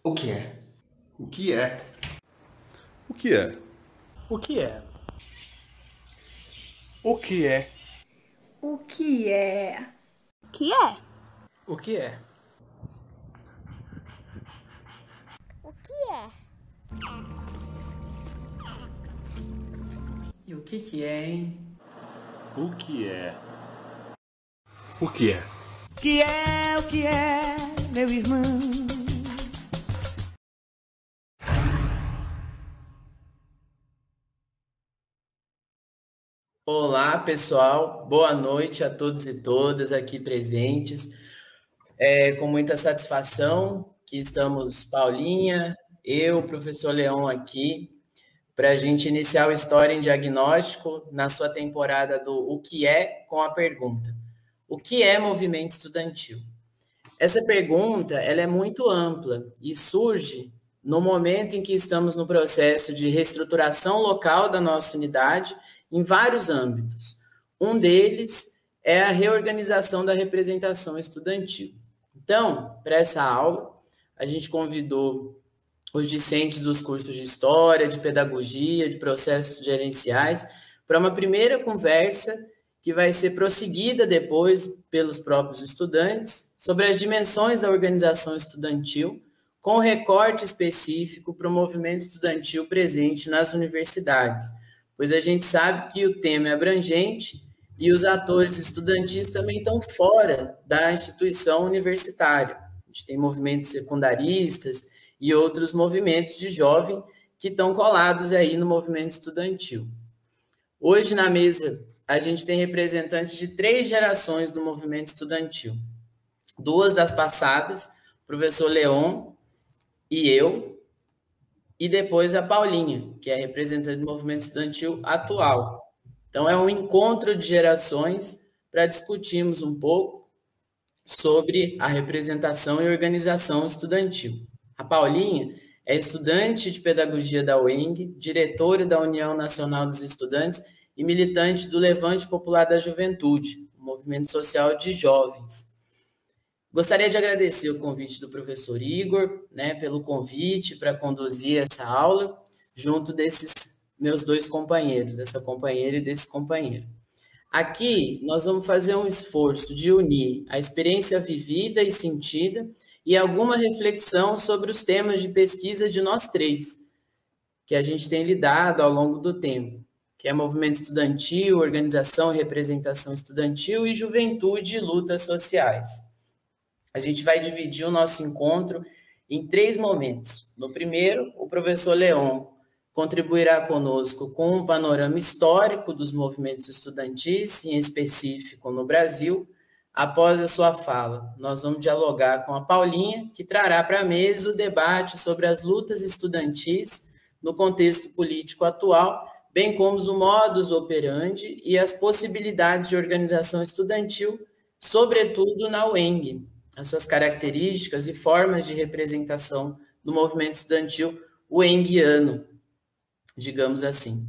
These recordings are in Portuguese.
O que é? O que é? O que é? O que é? O que é? O que é? Que é? O que é? O que é? E o que é, hein? O que é? O que é? O que é, meu irmão? Olá, pessoal. Boa noite a todos e todas aqui presentes. É com muita satisfação que estamos, Paulinha, eu, professor Leon aqui, para a gente iniciar o História em Diagnóstico na sua temporada do O que é, com a pergunta: o que é movimento estudantil? Essa pergunta ela é muito ampla e surge no momento em que estamos no processo de reestruturação local da nossa unidade em vários âmbitos. Um deles é a reorganização da representação estudantil. Então, para essa aula, a gente convidou os discentes dos cursos de História, de Pedagogia, de Processos Gerenciais, para uma primeira conversa que vai ser prosseguida depois pelos próprios estudantes sobre as dimensões da organização estudantil, com recorte específico para o movimento estudantil presente nas universidades, pois a gente sabe que o tema é abrangente e os atores estudantis também estão fora da instituição universitária. A gente tem movimentos secundaristas e outros movimentos de jovem que estão colados aí no movimento estudantil. Hoje, na mesa, a gente tem representantes de 3 gerações do movimento estudantil. 2 das passadas, o professor Leon e eu, e depois a Paulinha, que é representante do movimento estudantil atual. Então, é um encontro de gerações para discutirmos um pouco sobre a representação e organização estudantil. A Paulinha é estudante de pedagogia da UENG, diretora da União Nacional dos Estudantes e militante do Levante Popular da Juventude, um movimento social de jovens. Gostaria de agradecer o convite do professor Igor, pelo convite para conduzir essa aula, junto desses meus 2 companheiros, essa companheira e desse companheiro. Aqui, nós vamos fazer um esforço de unir a experiência vivida e sentida e alguma reflexão sobre os temas de pesquisa de nós 3, que a gente tem lidado ao longo do tempo, que é movimento estudantil, organização e representação estudantil e juventude e lutas sociais. A gente vai dividir o nosso encontro em 3 momentos. No primeiro, o professor Leon contribuirá conosco com um panorama histórico dos movimentos estudantis, em específico no Brasil. Após a sua fala, nós vamos dialogar com a Paulinha, que trará para a mesa o debate sobre as lutas estudantis no contexto político atual, bem como o modus operandi e as possibilidades de organização estudantil, sobretudo na UENG, as suas características e formas de representação do movimento estudantil uenguiano, digamos assim.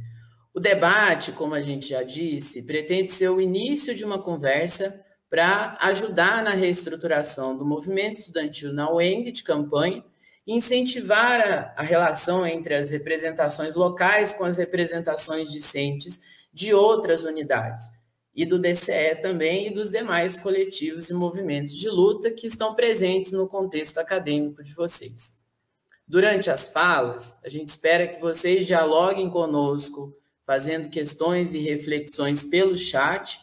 O debate, como a gente já disse, pretende ser o início de uma conversa para ajudar na reestruturação do movimento estudantil na UENG de campanha e incentivar a relação entre as representações locais com as representações discentes de outras unidades, e do DCE também, e dos demais coletivos e movimentos de luta que estão presentes no contexto acadêmico de vocês. Durante as falas, a gente espera que vocês dialoguem conosco, fazendo questões e reflexões pelo chat.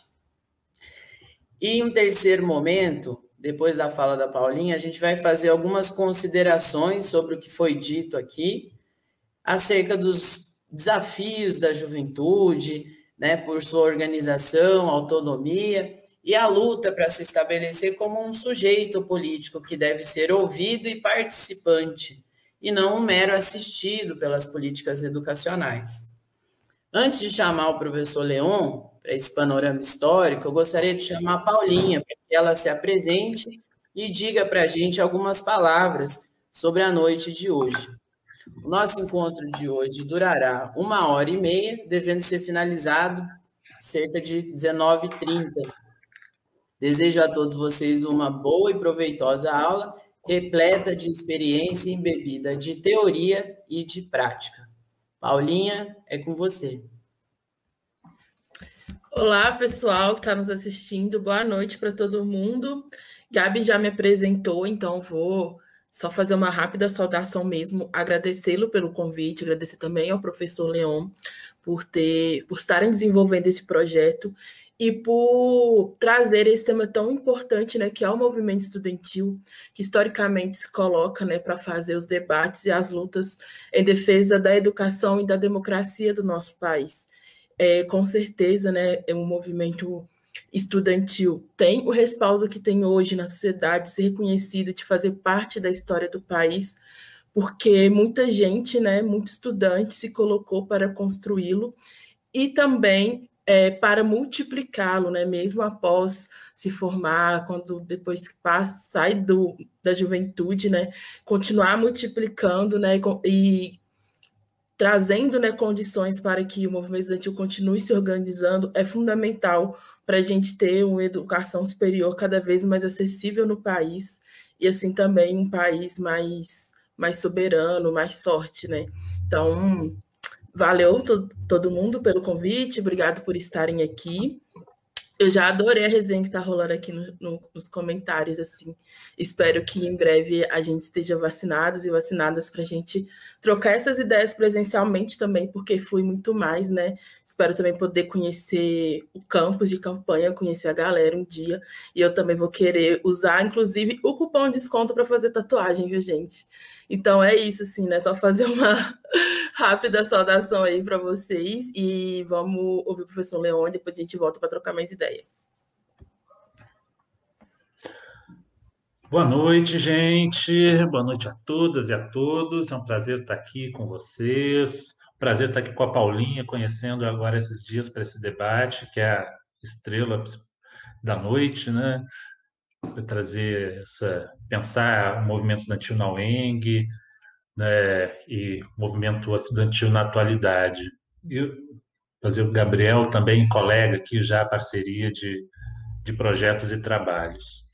E em um terceiro momento, depois da fala da Paulinha, a gente vai fazer algumas considerações sobre o que foi dito aqui, acerca dos desafios da juventude, por sua organização, autonomia e a luta para se estabelecer como um sujeito político que deve ser ouvido e participante, e não um mero assistido pelas políticas educacionais. Antes de chamar o professor Leon para esse panorama histórico, eu gostaria de chamar a Paulinha para que ela se apresente e diga para a gente algumas palavras sobre a noite de hoje. O nosso encontro de hoje durará 1h30, devendo ser finalizado cerca de 19h30. Desejo a todos vocês uma boa e proveitosa aula repleta de experiência embebida de teoria e de prática. Paulinha, é com você. Olá, pessoal que está nos assistindo. Boa noite para todo mundo. Gabi já me apresentou, então vou só fazer uma rápida saudação mesmo, agradecê-lo pelo convite, agradecer também ao professor Leon por estarem desenvolvendo esse projeto e por trazer esse tema tão importante, né, que é o movimento estudantil, que historicamente se coloca, né, para fazer os debates e as lutas em defesa da educação e da democracia do nosso país. Com certeza, né, um movimento estudantil tem o respaldo que tem hoje na sociedade, ser reconhecido, de fazer parte da história do país, porque muita gente, né, muito estudante se colocou para construí-lo e também para multiplicá-lo, né, mesmo após se formar, quando depois que sai da juventude, né, continuar multiplicando, né, e trazendo, né, condições para que o movimento estudantil continue se organizando, é fundamental para a gente ter uma educação superior cada vez mais acessível no país, e assim também um país mais soberano, mais forte, né? Então, valeu todo mundo pelo convite, obrigado por estarem aqui. Eu já adorei a resenha que está rolando aqui nos comentários, assim. Espero que em breve a gente esteja vacinados e vacinadas para a gente trocar essas ideias presencialmente também, porque fui muito mais, né? Espero também poder conhecer o campus de campanha, conhecer a galera um dia. E eu também vou querer usar, inclusive, o cupom de desconto para fazer tatuagem, viu, gente? Então é isso, assim, né? Só fazer uma rápida saudação aí para vocês e vamos ouvir o professor Leon e depois a gente volta para trocar mais ideia. Boa noite, gente. Boa noite a todas e a todos. É um prazer estar aqui com vocês. Prazer estar aqui com a Paulinha, conhecendo agora esses dias para esse debate, que é a estrela da noite, né? Para trazer pensar o movimento estudantil na UENG, né, e o movimento estudantil na atualidade. E fazer o Gabriel também, colega aqui, já parceria de projetos e trabalhos.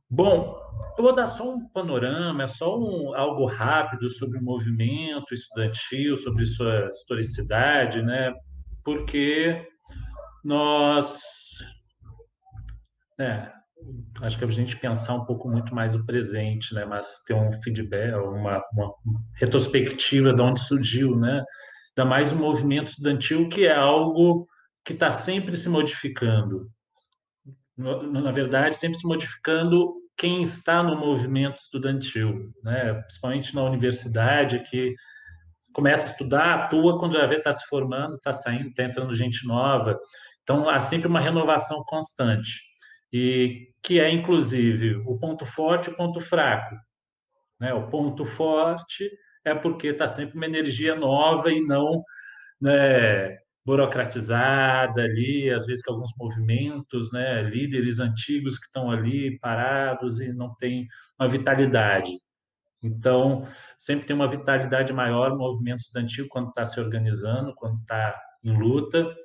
Bom, eu vou dar só um panorama, é só algo rápido sobre o movimento estudantil, sobre sua historicidade, né? Porque nós... acho que a gente pensar um pouco muito mais o presente, né? Mas ter um feedback, uma retrospectiva de onde surgiu, né? Ainda mais o movimento estudantil, que é algo que está sempre se modificando. Na verdade, sempre se modificando quem está no movimento estudantil, né? Principalmente na universidade, que começa a estudar, atua, quando já vê, está se formando, está saindo, está entrando gente nova. Então, há sempre uma renovação constante. E que é, inclusive, o ponto forte e o ponto fraco, né? O ponto forte é porque está sempre uma energia nova e não, né, burocratizada ali, às vezes com alguns movimentos, né, líderes antigos que estão ali parados e não tem uma vitalidade. Então, sempre tem uma vitalidade maior no movimento estudantil quando está se organizando, quando está em luta.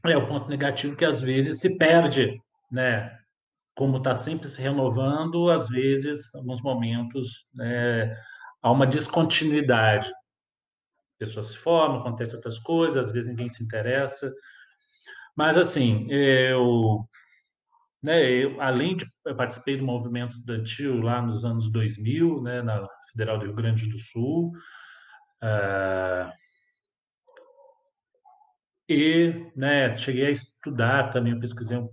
É o ponto negativo que às vezes se perde, né? Como está sempre se renovando, às vezes, em alguns momentos, há uma descontinuidade. Pessoas se formam, acontecem outras coisas, às vezes ninguém se interessa. Mas, assim, eu participei do movimento estudantil lá nos anos 2000, né, na Federal do Rio Grande do Sul, e, né, cheguei a estudar também, eu pesquisei um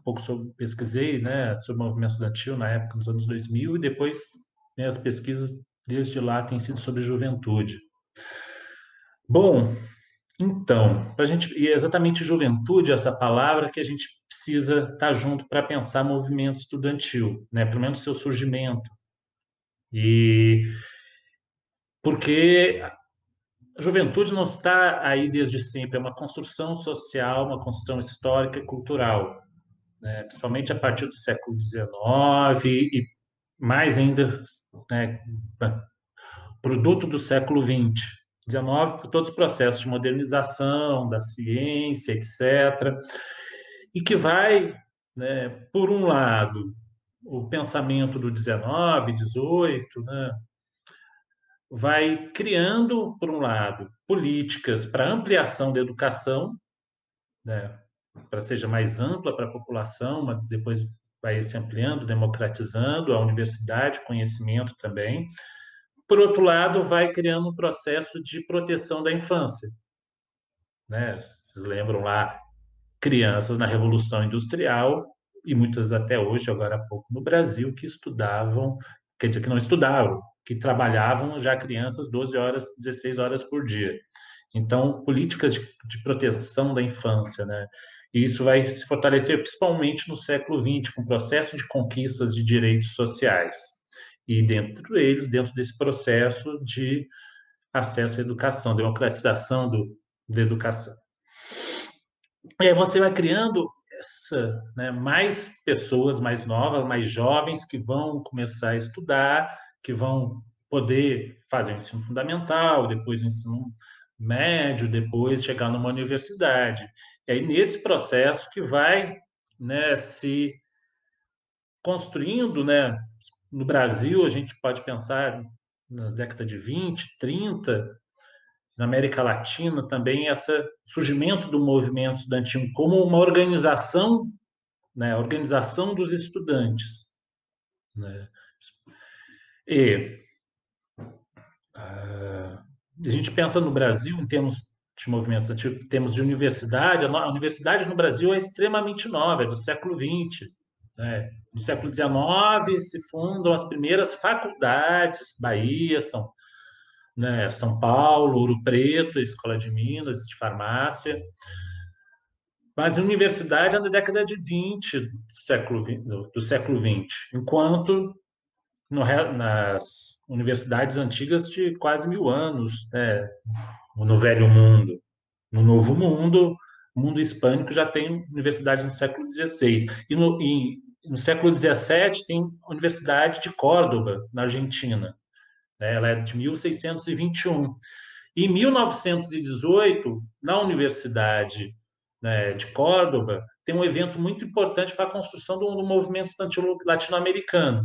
pouco sobre o movimento estudantil na época, nos anos 2000, e depois, né, as pesquisas desde lá têm sido sobre juventude. Bom, então, e é exatamente juventude, essa palavra que a gente precisa estar junto para pensar movimento estudantil, né, pelo menos seu surgimento. E porque a juventude não está aí desde sempre, é uma construção social, uma construção histórica e cultural, né, principalmente a partir do século XIX e mais ainda, né, produto do século XX. 19, por todos os processos de modernização da ciência, etc., e que vai, né, por um lado, o pensamento do 19, 18, né, vai criando, por um lado, políticas para ampliação da educação, né, para seja mais ampla para a população, mas depois vai se ampliando, democratizando a universidade, conhecimento também. Por outro lado, vai criando um processo de proteção da infância, né? Vocês lembram lá, crianças na Revolução Industrial, e muitas até hoje, agora há pouco, no Brasil, que estudavam, quer dizer, que não estudavam, que trabalhavam já crianças 12 horas, 16 horas por dia. Então, políticas de proteção da infância, né? E isso vai se fortalecer principalmente no século XX, com o processo de conquistas de direitos sociais. E dentro desse processo de acesso à educação, democratização da educação. E aí você vai criando mais pessoas mais novas, mais jovens, que vão começar a estudar, que vão poder fazer o ensino fundamental, depois o ensino médio, depois chegar numa universidade. E aí, nesse processo que vai, né, se construindo, né, no Brasil, a gente pode pensar nas décadas de 20, 30, na América Latina também, esse surgimento do movimento estudantil como uma organização, né, a organização dos estudantes, né? E a gente pensa no Brasil em termos de movimento estudantil, em termos de universidade. A universidade no Brasil é extremamente nova, é do século XX. Né? No século XIX se fundam as primeiras faculdades, Bahia, São Paulo, Ouro Preto, Escola de Minas, de farmácia. Mas a universidade é na década de 20 do século XX, enquanto nas universidades antigas de quase 1000 anos, né, no Velho Mundo. No Novo Mundo, o mundo hispânico já tem universidade no século XVI. E no século XVII tem a Universidade de Córdoba, na Argentina. Ela é de 1621. E em 1918, na Universidade, né, de Córdoba, tem um evento muito importante para a construção do movimento estudantil latino-americano,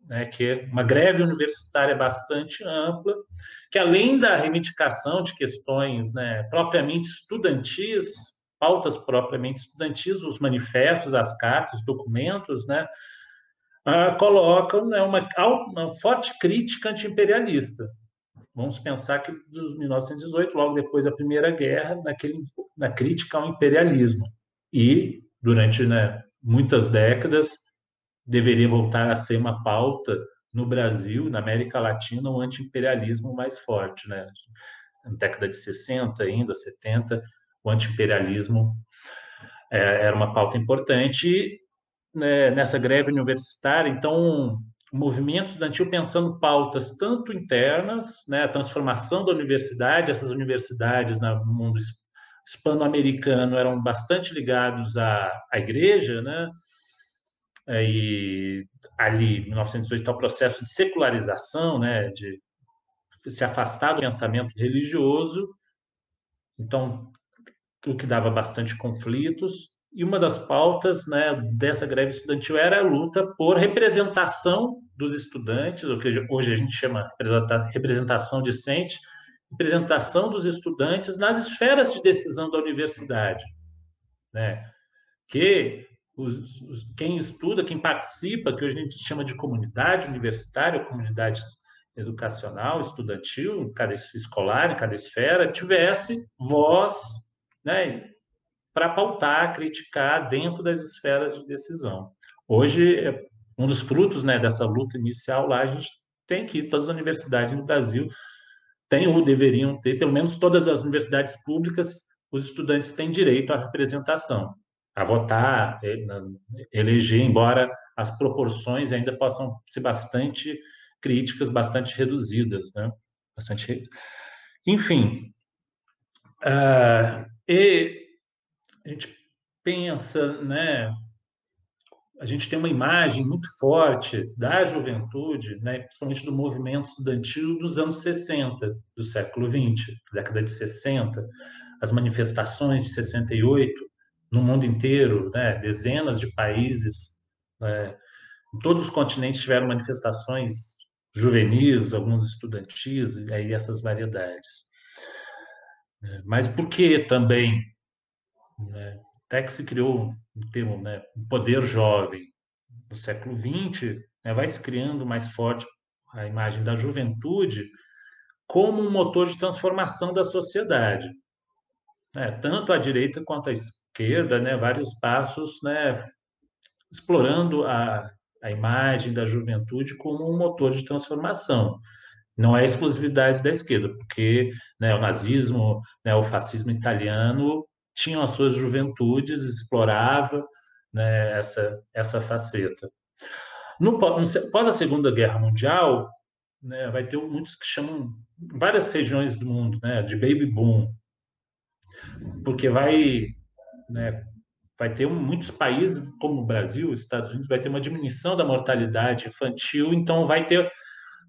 né, que é uma greve universitária bastante ampla, que além da reivindicação de questões, né, propriamente estudantis, pautas propriamente estudantis, os manifestos, as cartas, os documentos, né, colocam, né, uma forte crítica anti-imperialista. Vamos pensar que dos 1918, logo depois da Primeira Guerra, na crítica ao imperialismo. E, durante, né, muitas décadas, deveria voltar a ser uma pauta no Brasil, na América Latina, um anti-imperialismo mais forte. Né? Na década de 60, ainda, 70, o anti-imperialismo era uma pauta importante. E, né, nessa greve universitária, então, o movimento estudantil pensando pautas tanto internas, né, a transformação da universidade, essas universidades no mundo hispano-americano eram bastante ligados à igreja, né, e ali, em 1918, está o processo de secularização, né, de se afastar do pensamento religioso, então, o que dava bastante conflitos. E uma das pautas, né, dessa greve estudantil era a luta por representação dos estudantes, o que hoje a gente chama de representação discente, representação dos estudantes nas esferas de decisão da universidade, né? Que quem estuda, quem participa, que hoje a gente chama de comunidade universitária, comunidade educacional, estudantil, em cada escolar, em cada esfera, tivesse voz, né, para pautar, criticar dentro das esferas de decisão. Hoje, um dos frutos, né, dessa luta inicial lá, a gente tem que todas as universidades no Brasil têm ou deveriam ter, pelo menos todas as universidades públicas, os estudantes têm direito à representação, a votar, eleger, embora as proporções ainda possam ser bastante críticas, bastante reduzidas, né? Enfim, e a gente pensa, né? A gente tem uma imagem muito forte da juventude, né, principalmente do movimento estudantil dos anos 60, do século XX, década de 60, as manifestações de 68, no mundo inteiro, né, dezenas de países, né, Em todos os continentes tiveram manifestações juvenis, alguns estudantis, e aí essas variedades. Mas por que também, né, até que se criou o termo, né, o poder jovem no século XX, né, vai se criando mais forte a imagem da juventude como um motor de transformação da sociedade, né, tanto à direita quanto à esquerda, né, vários passos, né, explorando a imagem da juventude como um motor de transformação. Não é exclusividade da esquerda, porque, né, o nazismo, né, o fascismo italiano tinham as suas juventudes, explorava, né, essa faceta. Após a Segunda Guerra Mundial, né, vai ter muitos que chamam, em várias regiões do mundo, né, de baby boom, porque né, vai ter muitos países, como o Brasil, os Estados Unidos, vai ter uma diminuição da mortalidade infantil, então vai ter,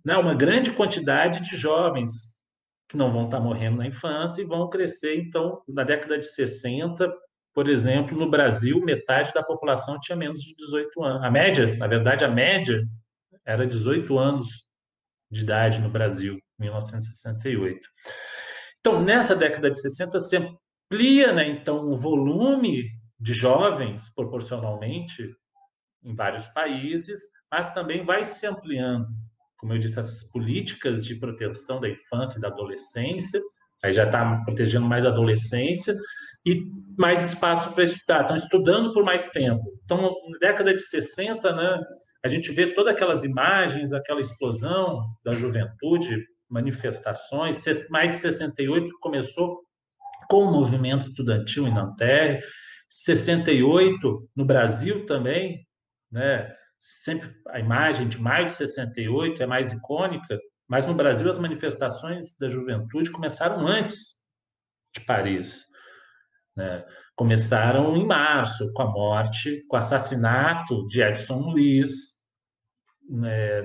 né, uma grande quantidade de jovens que não vão estar morrendo na infância e vão crescer. Então, na década de 60, por exemplo, no Brasil, metade da população tinha menos de 18 anos. A média, na verdade, a média era 18 anos de idade no Brasil, em 1968. Então, nessa década de 60, se amplia, né, então, o volume de jovens proporcionalmente em vários países, mas também vai se ampliando, como eu disse, essas políticas de proteção da infância e da adolescência, aí já está protegendo mais a adolescência, e mais espaço para estudar, estão estudando por mais tempo. Então, na década de 60, né, a gente vê todas aquelas imagens, aquela explosão da juventude, manifestações. Mais de 68 começou com o movimento estudantil em Nanterre, 68 no Brasil também, né? Sempre a imagem de maio de 68 é mais icônica, mas no Brasil as manifestações da juventude começaram antes de Paris, né? Começaram em março, com a morte, com o assassinato de Edson Luiz, né,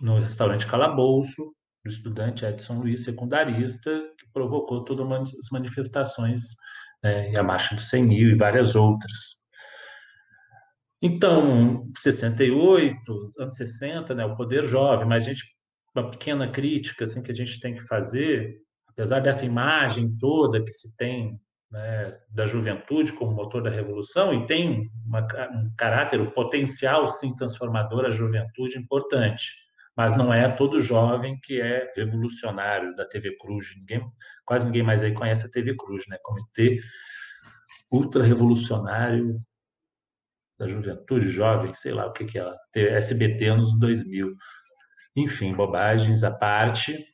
no restaurante Calabouço, do estudante Edson Luiz, secundarista, que provocou todas as manifestações, né, e a Marcha de 100 mil e várias outras. Então, 68, anos 60, né, o poder jovem, mas uma pequena crítica assim, que a gente tem que fazer, apesar dessa imagem toda que se tem, né, da juventude como motor da revolução, e tem um caráter, um potencial, sim, transformador, a juventude importante, mas não é todo jovem que é revolucionário da TV Cruz. Quase ninguém mais aí conhece a TV Cruz, né? Comitê Ultra-Revolucionário da Juventude Jovem, sei lá o que é ela, SBT anos 2000. Enfim, bobagens à parte.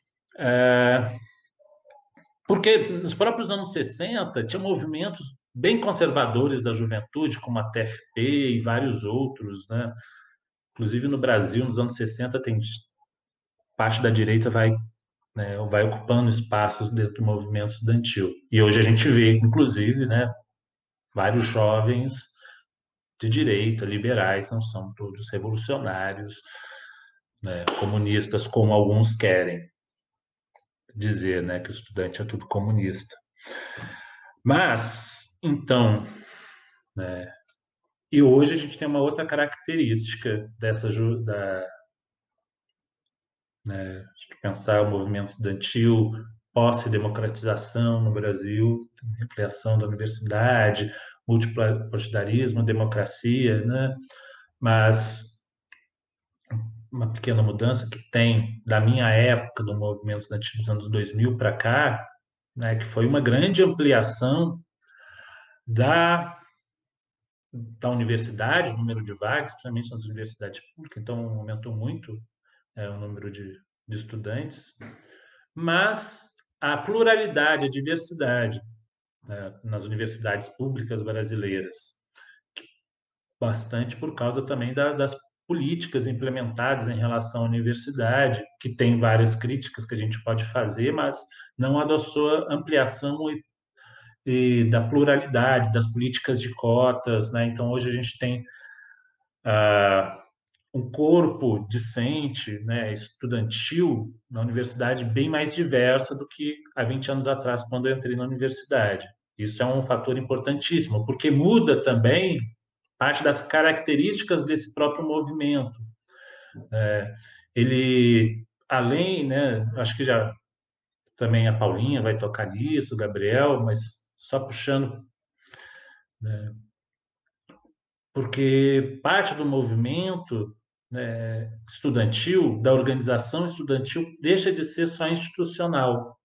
Porque nos próprios anos 60 tinha movimentos bem conservadores da juventude, como a TFP e vários outros, né? Inclusive no Brasil, nos anos 60, tem parte da direita vai ocupando espaços dentro do movimento estudantil. E hoje a gente vê, inclusive, né, vários jovens de direita, liberais, não são todos revolucionários, né, comunistas, como alguns querem dizer, né, que o estudante é tudo comunista. Mas, então, né, e hoje a gente tem uma outra característica né, de pensar o movimento estudantil, pós-democratização no Brasil, ampliação da universidade, multipartidarismo, democracia, né? Mas uma pequena mudança que tem da minha época do movimento estudantil dos anos 2000 para cá, né, que foi uma grande ampliação da universidade, o número de vagas, principalmente nas universidades públicas, então aumentou muito o número de estudantes, mas a pluralidade, a diversidade, né, nas universidades públicas brasileiras, bastante por causa também das políticas implementadas em relação à universidade, que tem várias críticas que a gente pode fazer, mas não a da sua ampliação e da pluralidade, das políticas de cotas, né? Então, hoje a gente tem um corpo discente, né, estudantil na universidade bem mais diversa do que há 20 anos atrás, quando eu entrei na universidade. Isso é um fator importantíssimo, porque muda também parte das características desse próprio movimento. Ele, além, né, acho que já também a Paulinha vai tocar nisso, o Gabriel, mas só puxando, né, porque parte do movimento, né, estudantil, da organização estudantil, deixa de ser só institucional.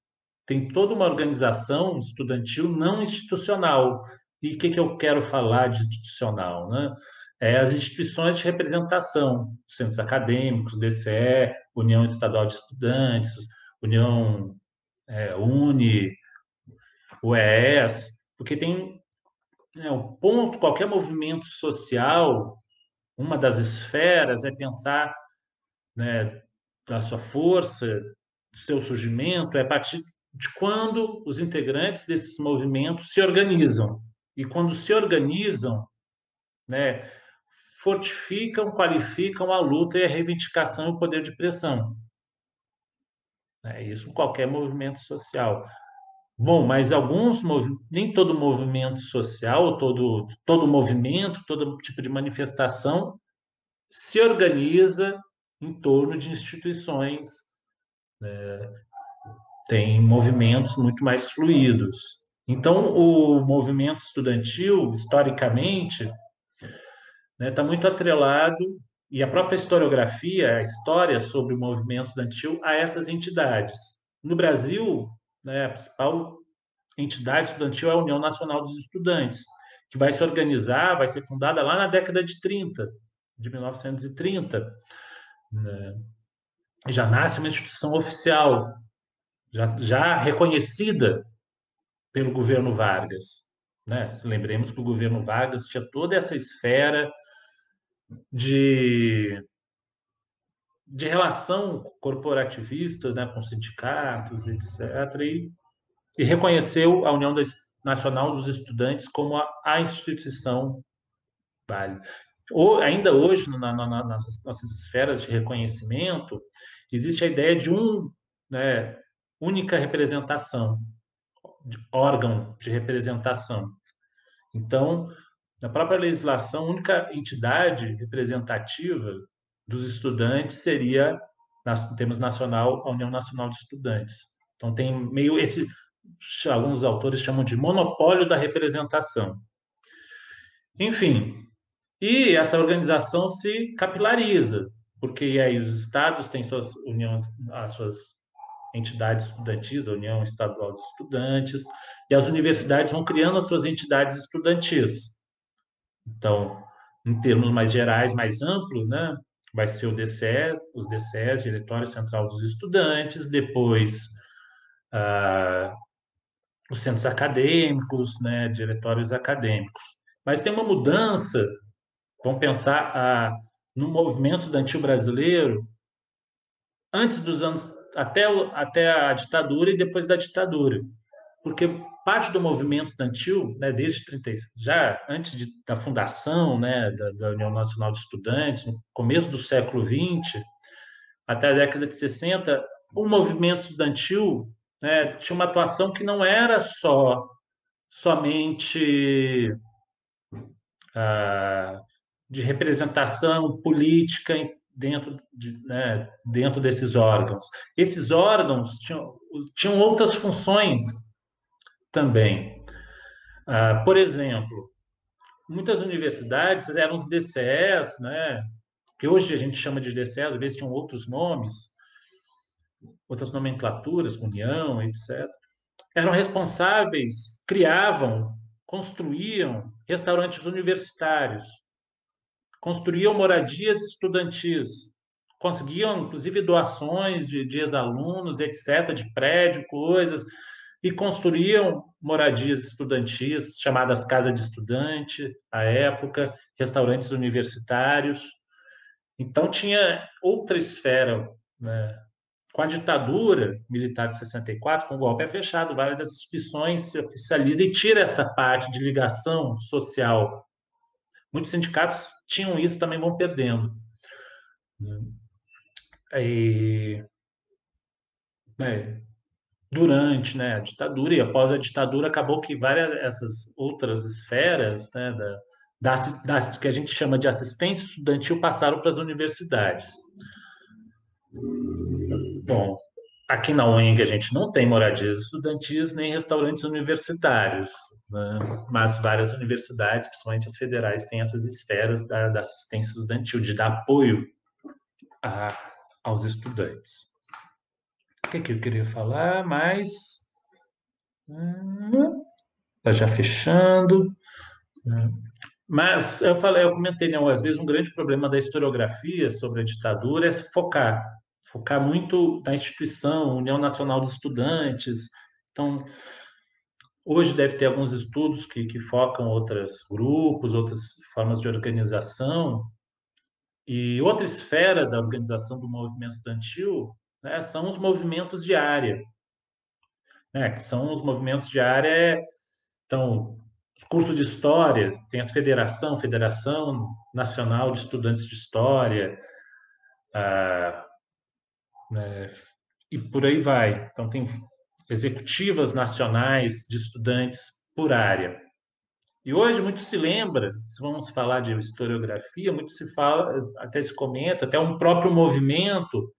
Tem toda uma organização estudantil não institucional. E o que eu quero falar de institucional, né? As instituições de representação, centros acadêmicos, DCE, União Estadual de Estudantes, União UNE, UES, porque tem um ponto, qualquer movimento social, uma das esferas é pensar, né, da sua força, do seu surgimento, a partir de quando os integrantes desses movimentos se organizam. E quando se organizam, né, fortificam, qualificam a luta e a reivindicação e o poder de pressão. Isso em qualquer movimento social. Bom, mas nem todo movimento social, todo movimento, todo tipo de manifestação se organiza em torno de instituições, tem movimentos muito mais fluidos. Então, o movimento estudantil, historicamente, está muito atrelado, e a própria historiografia, a história sobre o movimento estudantil, a essas entidades. No Brasil, a principal entidade estudantil é a União Nacional dos Estudantes, que vai se organizar, vai ser fundada lá na década de 30, de 1930. Já nasce uma instituição oficial, já reconhecida pelo governo Vargas. Lembremos que o governo Vargas tinha toda essa esfera de relação corporativista, com sindicatos, etc., e reconheceu a União Nacional dos Estudantes como a instituição válida. Ainda hoje, nas nossas esferas de reconhecimento, existe a ideia de única representação, de órgão de representação. Então, na própria legislação, a única entidade representativa dos estudantes seria, em termos nacional, a União Nacional de Estudantes. Então, tem meio alguns autores chamam de monopólio da representação. Enfim, e essa organização se capilariza, porque aí os estados têm suas uniões, as suas entidades estudantis, a União Estadual de Estudantes, e as universidades vão criando as suas entidades estudantis. Então, em termos mais gerais, mais amplos, vai ser o DCE, os DCEs, Diretório Central dos Estudantes, depois os centros acadêmicos, diretórios acadêmicos. Mas tem uma mudança, vamos pensar no movimento estudantil brasileiro, antes dos anos, até a ditadura e depois da ditadura. Porque parte do movimento estudantil, desde 30, já antes da fundação, da União Nacional de Estudantes, no começo do século XX, até a década de 60, o movimento estudantil tinha uma atuação que não era somente de representação política dentro desses órgãos. Esses órgãos tinham outras funções também. Por exemplo, muitas universidades eram os DCEs, que hoje a gente chama de DCEs, às vezes tinham outros nomes, outras nomenclaturas, União, etc. Eram responsáveis, criavam, construíam restaurantes universitários, construíam moradias estudantis, conseguiam, inclusive, doações de ex-alunos, etc., de prédio, coisas, e construíam moradias estudantis, chamadas Casa de Estudante, à época, restaurantes universitários. Então, tinha outra esfera, Com a ditadura militar de 64, com o golpe é fechado, várias das instituições se oficializam e tira essa parte de ligação social. Muitos sindicatos tinham isso, também vão perdendo. Durante a ditadura e após a ditadura, acabou que várias essas outras esferas que a gente chama de assistência estudantil passaram para as universidades. Bom, aqui na UENG a gente não tem moradias estudantis nem restaurantes universitários, né? Mas várias universidades, principalmente as federais, têm essas esferas da assistência estudantil, de dar apoio aos estudantes. O que eu queria falar mais? Está já fechando. Mas eu comentei, né, às vezes um grande problema da historiografia sobre a ditadura é focar muito na instituição, União Nacional dos Estudantes. Então, hoje deve ter alguns estudos que focam outros grupos, outras formas de organização. E outra esfera da organização do movimento estudantil, né, são os movimentos de área. Né, que são os movimentos de área, então, curso de História, tem as Federação Nacional de Estudantes de História, né, e por aí vai. Então, tem executivas nacionais de estudantes por área. E hoje muito se lembra, se vamos falar de historiografia, muito se fala, até se comenta, até um próprio movimento,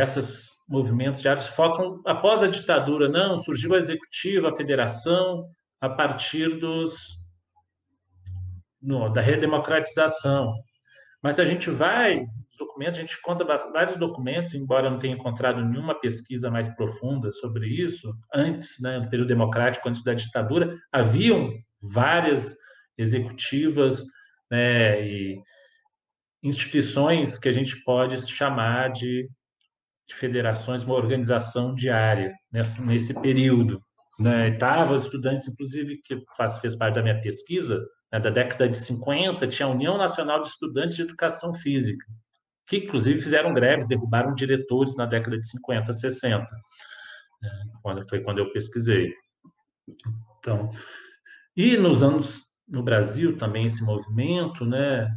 esses movimentos de áreas focam após a ditadura, não, surgiu a executiva, a federação, a partir da redemocratização. Mas a gente vai, documentos, a gente encontra vários documentos, embora eu não tenha encontrado nenhuma pesquisa mais profunda sobre isso, antes, né, no período democrático, antes da ditadura, haviam várias executivas, né, e instituições que a gente pode chamar de federações, uma organização diária nesse período. Né? Estavam estudantes, inclusive, que fez parte da minha pesquisa, né, da década de 50, tinha a União Nacional de Estudantes de Educação Física, que, inclusive, fizeram greves, derrubaram diretores na década de 50, 60, né, foi quando eu pesquisei. Então, e no Brasil também esse movimento, né,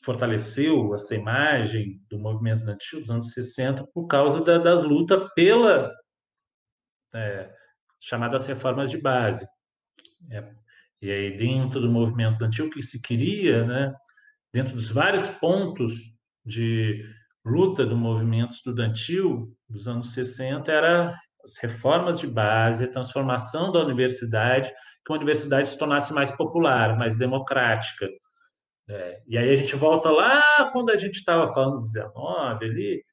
fortaleceu essa imagem do movimento estudantil dos anos 60 por causa das lutas pela chamadas reformas de base. E aí, dentro do movimento estudantil, o que se queria, né, dentro dos vários pontos de luta do movimento estudantil dos anos 60, era as reformas de base, a transformação da universidade, que a universidade se tornasse mais popular, mais democrática. E aí a gente volta lá quando a gente estava falando do 19 ali,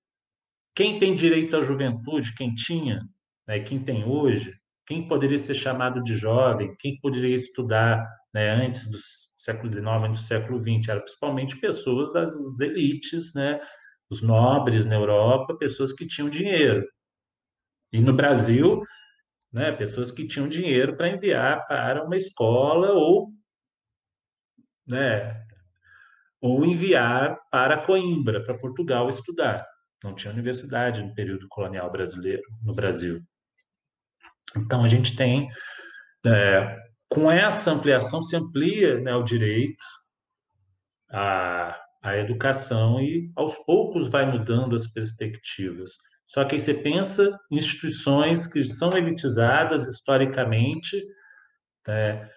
quem tem direito à juventude, quem tinha, né, quem tem hoje, quem poderia ser chamado de jovem, quem poderia estudar, né, antes do século XIX, antes do século XX, eram principalmente pessoas, as elites, né, os nobres na Europa, pessoas que tinham dinheiro. E no Brasil, né, pessoas que tinham dinheiro para enviar para uma escola ou, né, ou enviar para Coimbra, para Portugal estudar. Não tinha universidade no período colonial brasileiro, no Brasil. Então, a gente tem, com essa ampliação, se amplia, né, o direito à educação e, aos poucos, vai mudando as perspectivas. Só que aí você pensa em instituições que são elitizadas historicamente, né,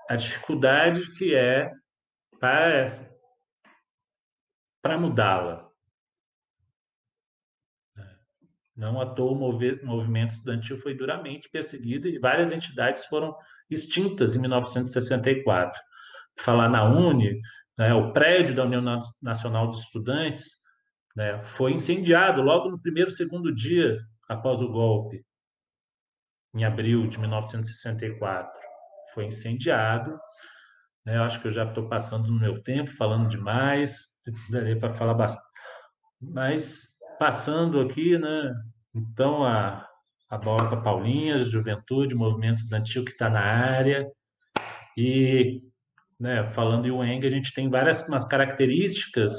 a dificuldade que é para mudá-la. Não à toa, o movimento estudantil foi duramente perseguido e várias entidades foram extintas em 1964. Falar na UNE, né, o prédio da União Nacional dos Estudantes, né, foi incendiado logo no primeiro, segundo dia após o golpe, em abril de 1964. Foi incendiado. Né, eu acho que eu já estou passando no meu tempo, falando demais, daria para falar bastante. Mas, passando aqui, né, então, a bola para a Paulinha, Juventude, movimento estudantil que está na área. E, né, falando em UENG, a gente tem umas características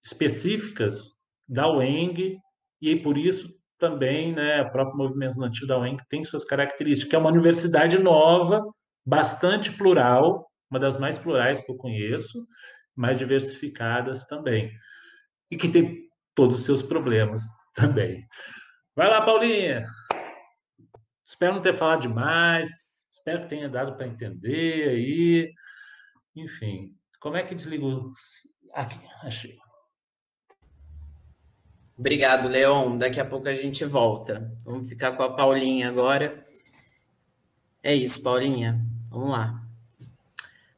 específicas da UENG, e por isso também, né, o próprio movimento estudantil da UENG tem suas características, que é uma universidade nova, bastante plural, uma das mais plurais que eu conheço, mais diversificadas também, e que tem todos os seus problemas também. Vai lá, Paulinha! Espero não ter falado demais, Espero que tenha dado para entender aí. Enfim, como é que desligo? Aqui, achei. Obrigado, Leon. Daqui a pouco a gente volta. Vamos ficar com a Paulinha agora. É isso, Paulinha. Vamos lá.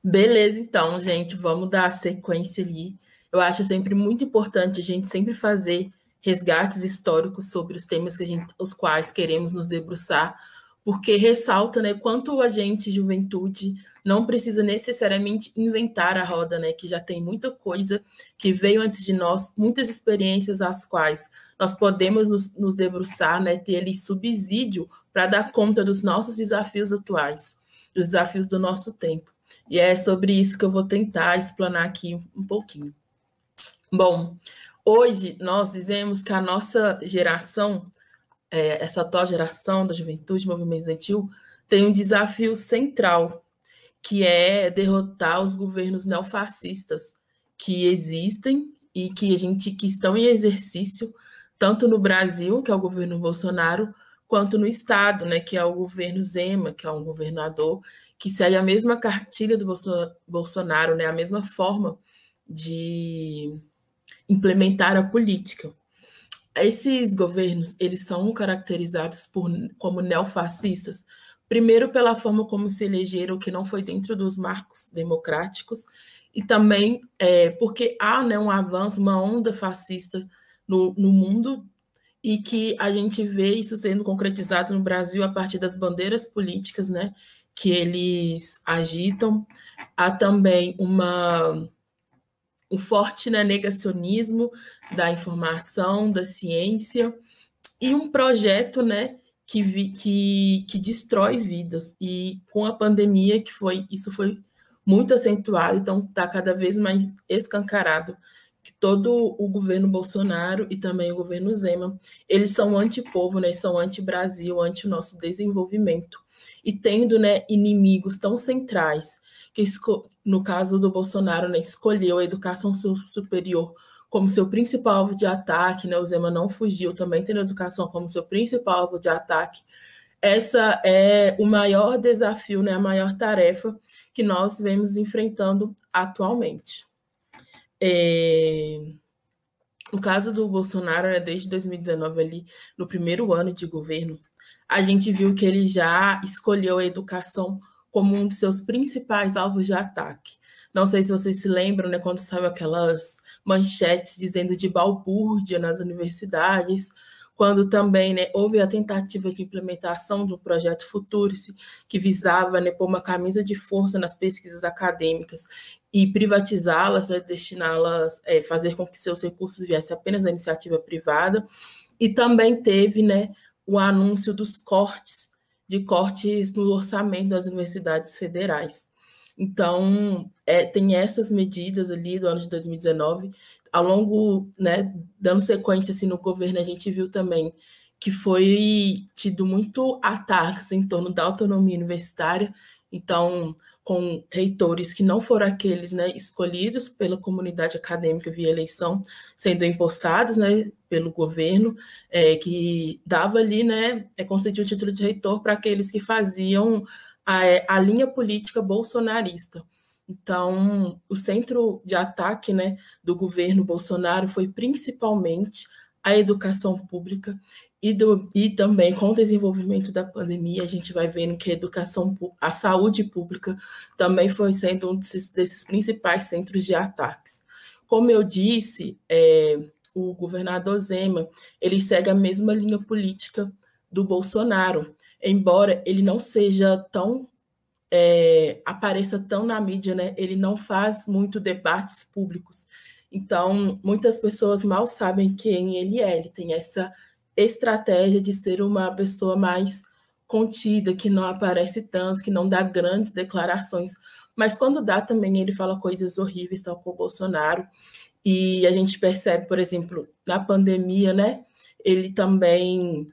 Beleza, então, gente, vamos dar sequência ali. Eu acho sempre muito importante a gente sempre fazer resgates históricos sobre os temas os quais queremos nos debruçar, porque ressalta, né, quanto a gente, juventude, não precisa necessariamente inventar a roda, né, que já tem muita coisa que veio antes de nós, muitas experiências às quais nós podemos nos debruçar, né, ter ali subsídio para dar conta dos nossos desafios atuais, dos desafios do nosso tempo. E é sobre isso que eu vou tentar explanar aqui um pouquinho. Bom, hoje nós dizemos que a nossa geração, essa atual geração da juventude, movimento estudantil, tem um desafio central, que é derrotar os governos neofascistas que existem e que estão em exercício, tanto no Brasil, que é o governo Bolsonaro, quanto no Estado, né, que é o governo Zema, que é um governador que segue a mesma cartilha do Bolsonaro, né, a mesma forma de implementar a política. Esses governos, eles são caracterizados como neofascistas, primeiro pela forma como se elegeram, que não foi dentro dos marcos democráticos, e também porque há, né, um avanço, uma onda fascista no mundo, e que a gente vê isso sendo concretizado no Brasil a partir das bandeiras políticas, né, que eles agitam. Há também um forte, né, negacionismo da informação, da ciência, e um projeto, né, que destrói vidas. E com a pandemia, isso foi muito acentuado, então está cada vez mais escancarado que todo o governo Bolsonaro e também o governo Zema, eles são anti-povo, né, são anti-Brasil, anti o nosso desenvolvimento. E tendo, né, inimigos tão centrais, que no caso do Bolsonaro, né, escolheu a educação superior como seu principal alvo de ataque, né, o Zema não fugiu, também tendo a educação como seu principal alvo de ataque. Essa é o maior desafio, né, a maior tarefa que nós vemos enfrentando atualmente. No caso do Bolsonaro, né, desde 2019, ali, no primeiro ano de governo, a gente viu que ele já escolheu a educação como um dos seus principais alvos de ataque. Não sei se vocês se lembram, né, quando saiu aquelas manchetes dizendo de balbúrdia nas universidades, quando também, né, houve a tentativa de implementação do projeto Futurice, que visava, né, pôr uma camisa de força nas pesquisas acadêmicas e privatizá-las, né, destiná-las, fazer com que seus recursos viessem apenas da iniciativa privada. E também teve, né, o anúncio dos cortes no orçamento das universidades federais. Então, tem essas medidas ali do ano de 2019. Ao longo, né, dando sequência assim, no governo, a gente viu também que foi tido muito ataques em torno da autonomia universitária, então, com reitores que não foram aqueles, né, escolhidos pela comunidade acadêmica via eleição, sendo empossados, né, pelo governo, que dava ali, né, concedia o título de reitor para aqueles que faziam a linha política bolsonarista. Então, o centro de ataque, né, do governo Bolsonaro foi principalmente a educação pública e também com o desenvolvimento da pandemia, a gente vai vendo que a saúde pública também foi sendo um desses principais centros de ataques. Como eu disse, o governador Zema, ele segue a mesma linha política do Bolsonaro, embora ele não seja tão apareça tão na mídia, né? Ele não faz muito debates públicos. Então, muitas pessoas mal sabem quem ele é. Ele tem essa estratégia de ser uma pessoa mais contida, que não aparece tanto, que não dá grandes declarações. Mas quando dá também, ele fala coisas horríveis, tal como o Bolsonaro. E a gente percebe, por exemplo, na pandemia, né? Ele também,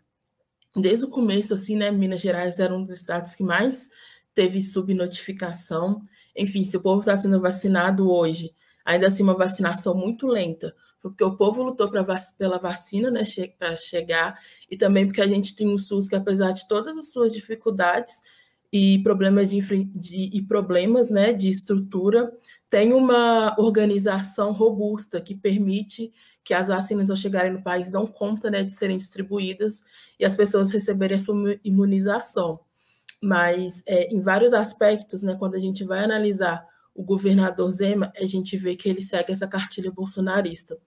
desde o começo, assim, né? Minas Gerais era um dos estados que mais teve subnotificação. Enfim, se o povo está sendo vacinado hoje, ainda assim uma vacinação muito lenta, porque o povo lutou pela vacina, né, para chegar, e também porque a gente tem um SUS que, apesar de todas as suas dificuldades, e problemas problemas, né, de estrutura, tem uma organização robusta que permite que as vacinas, ao chegarem no país, dão conta, né, de serem distribuídas e as pessoas receberem essa imunização. Mas, em vários aspectos, né, quando a gente vai analisar o governador Zema, a gente vê que ele segue essa cartilha bolsonarista.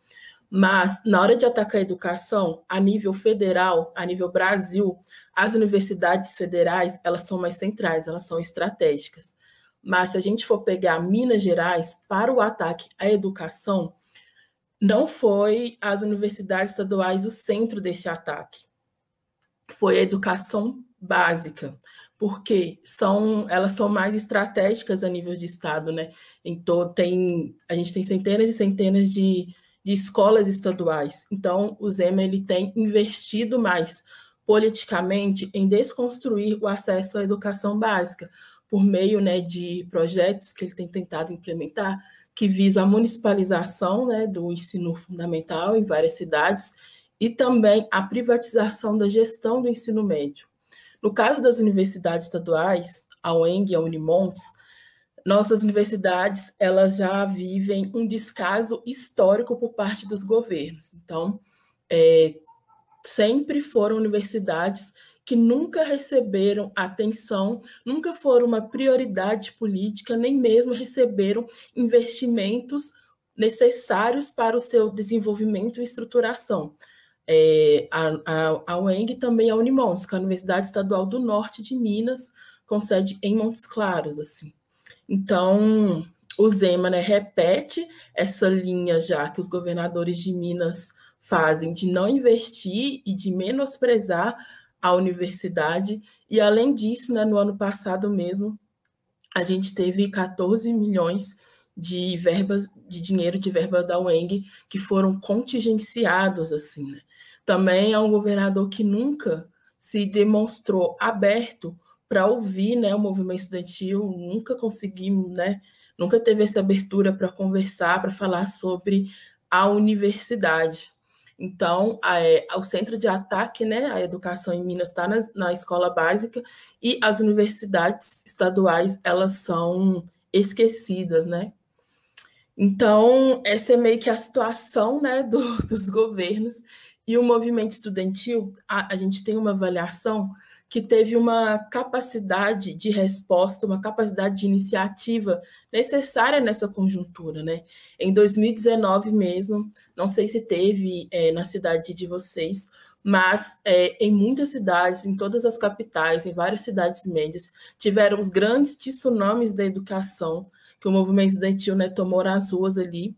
Mas, na hora de atacar a educação, a nível federal, a nível Brasil, as universidades federais, elas são mais centrais, elas são estratégicas. Mas, se a gente for pegar Minas Gerais para o ataque à educação, não foi as universidades estaduais o centro deste ataque. Foi a educação básica, porque elas são mais estratégicas a nível de Estado, né? Então, a gente tem centenas e centenas de escolas estaduais. Então, o Zema ele tem investido mais politicamente em desconstruir o acesso à educação básica, por meio, né, de projetos que ele tem tentado implementar, que visam a municipalização, né, do ensino fundamental em várias cidades, e também a privatização da gestão do ensino médio. No caso das universidades estaduais, a UENG e a Unimontes, nossas universidades elas já vivem um descaso histórico por parte dos governos. Então, sempre foram universidades que nunca receberam atenção, nunca foram uma prioridade política, nem mesmo receberam investimentos necessários para o seu desenvolvimento e estruturação. A UENG e também a Unimontes, que é a Universidade Estadual do Norte de Minas, com sede em Montes Claros, assim. Então, o Zema, né, repete essa linha já que os governadores de Minas fazem de não investir e de menosprezar a universidade. E, além disso, né, no ano passado mesmo, a gente teve 14 milhões de dinheiro de verba da UENG que foram contingenciados, assim, né? Também é um governador que nunca se demonstrou aberto para ouvir, né, o movimento estudantil, nunca conseguimos, né, nunca teve essa abertura para conversar, para falar sobre a universidade. Então, o centro de ataque, né, a educação em Minas está na escola básica e as universidades estaduais, elas são esquecidas, né? Então, essa é meio que a situação, né, dos governos. E o movimento estudantil, a gente tem uma avaliação que teve uma capacidade de resposta, uma capacidade de iniciativa necessária nessa conjuntura, né? Em 2019 mesmo, não sei se teve na cidade de vocês, mas em muitas cidades, em todas as capitais, em várias cidades médias, tiveram os grandes tsunamis da educação, que o movimento estudantil, né, tomou nas ruas ali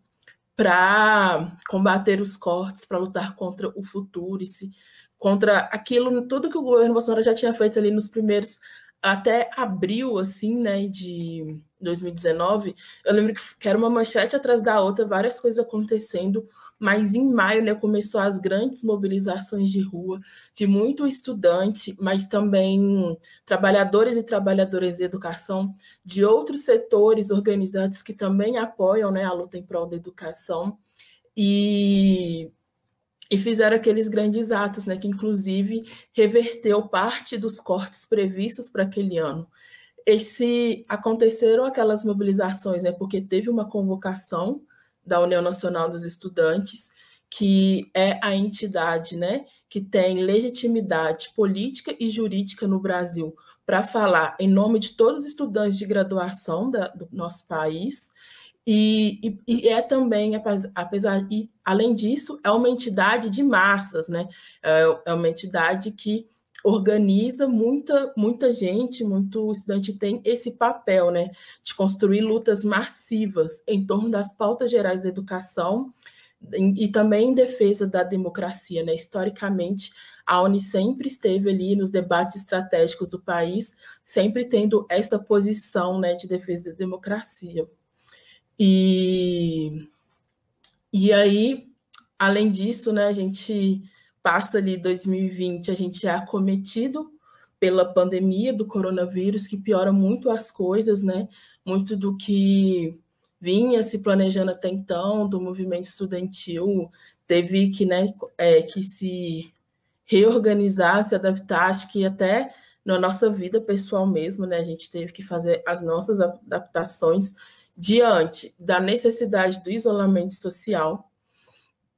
para combater os cortes, para lutar contra o futurice, contra aquilo, tudo que o governo Bolsonaro já tinha feito ali nos primeiros, até abril, assim, né, de 2019, eu lembro que era uma manchete atrás da outra, várias coisas acontecendo, mas em maio, né, começou as grandes mobilizações de rua, de muito estudante, mas também trabalhadores e trabalhadoras de educação, de outros setores organizados que também apoiam, né, a luta em prol da educação, e fizeram aqueles grandes atos, né, que inclusive reverteu parte dos cortes previstos para aquele ano. Aconteceram aquelas mobilizações, né, porque teve uma convocação da União Nacional dos Estudantes, que é a entidade, né, que tem legitimidade política e jurídica no Brasil para falar em nome de todos os estudantes de graduação do nosso país. E é também, além disso, é uma entidade de massas, né? É uma entidade que organiza muita gente, muito estudante tem esse papel, né, de construir lutas massivas em torno das pautas gerais da educação e também em defesa da democracia, né? Historicamente, a UNE sempre esteve ali nos debates estratégicos do país, sempre tendo essa posição, né, de defesa da democracia. E aí, além disso, né, a gente passa ali 2020, a gente é acometido pela pandemia do coronavírus, que piora muito as coisas, né? Muito do que vinha se planejando até então, do movimento estudantil, teve que, né, que se reorganizar, se adaptar. Acho que até na nossa vida pessoal mesmo, né? A gente teve que fazer as nossas adaptações diante da necessidade do isolamento social.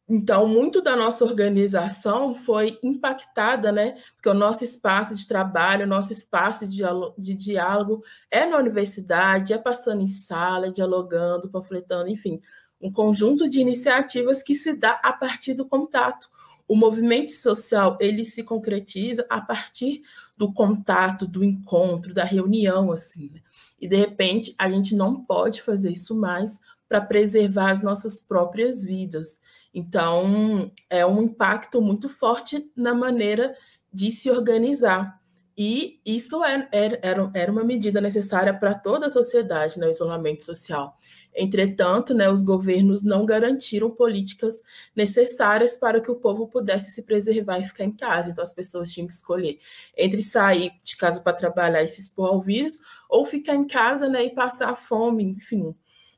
Então, muito da nossa organização foi impactada, né? Porque o nosso espaço de trabalho, o nosso espaço de diálogo é na universidade, é passando em sala, dialogando, panfletando, enfim, um conjunto de iniciativas que se dá a partir do contato. O movimento social, ele se concretiza a partir do contato, do encontro, da reunião, assim, né? E, de repente, a gente não pode fazer isso mais para preservar as nossas próprias vidas. Então, é um impacto muito forte na maneira de se organizar. E isso era uma medida necessária para toda a sociedade, né, o isolamento social. Entretanto, né, os governos não garantiram políticas necessárias para que o povo pudesse se preservar e ficar em casa. Então, as pessoas tinham que escolher entre sair de casa para trabalhar e se expor ao vírus, ou ficar em casa, né, e passar fome, enfim.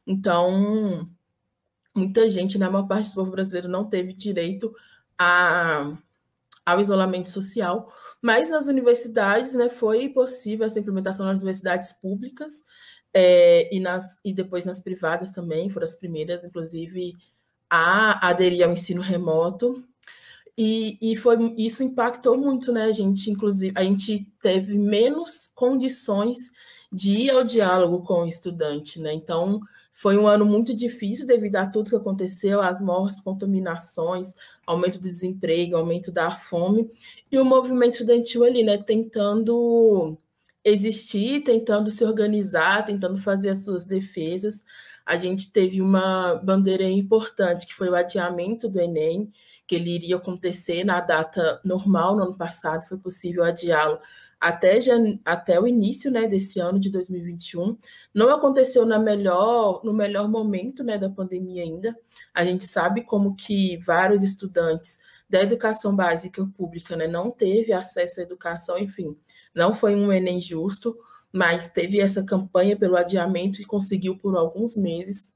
Então, muita gente, né, a maior parte do povo brasileiro não teve direito ao isolamento social, mas nas universidades, né, foi possível essa implementação nas universidades públicas, e depois nas privadas também, foram as primeiras, inclusive, a aderir ao ensino remoto, e isso impactou muito, né, inclusive, a gente teve menos condições de ir ao diálogo com o estudante, né, então foi um ano muito difícil devido a tudo que aconteceu, as mortes, contaminações, aumento do desemprego, aumento da fome, e o movimento estudantil ali, né, tentando existir, tentando se organizar, tentando fazer as suas defesas. A gente teve uma bandeira importante, que foi o adiamento do Enem, que ele iria acontecer na data normal no ano passado, foi possível adiá-lo até o início, né, desse ano de 2021. Não aconteceu no melhor momento, né, da pandemia ainda. A gente sabe como que vários estudantes da educação básica pública, né, não teve acesso à educação, enfim, não foi um Enem justo, mas teve essa campanha pelo adiamento e conseguiu por alguns meses.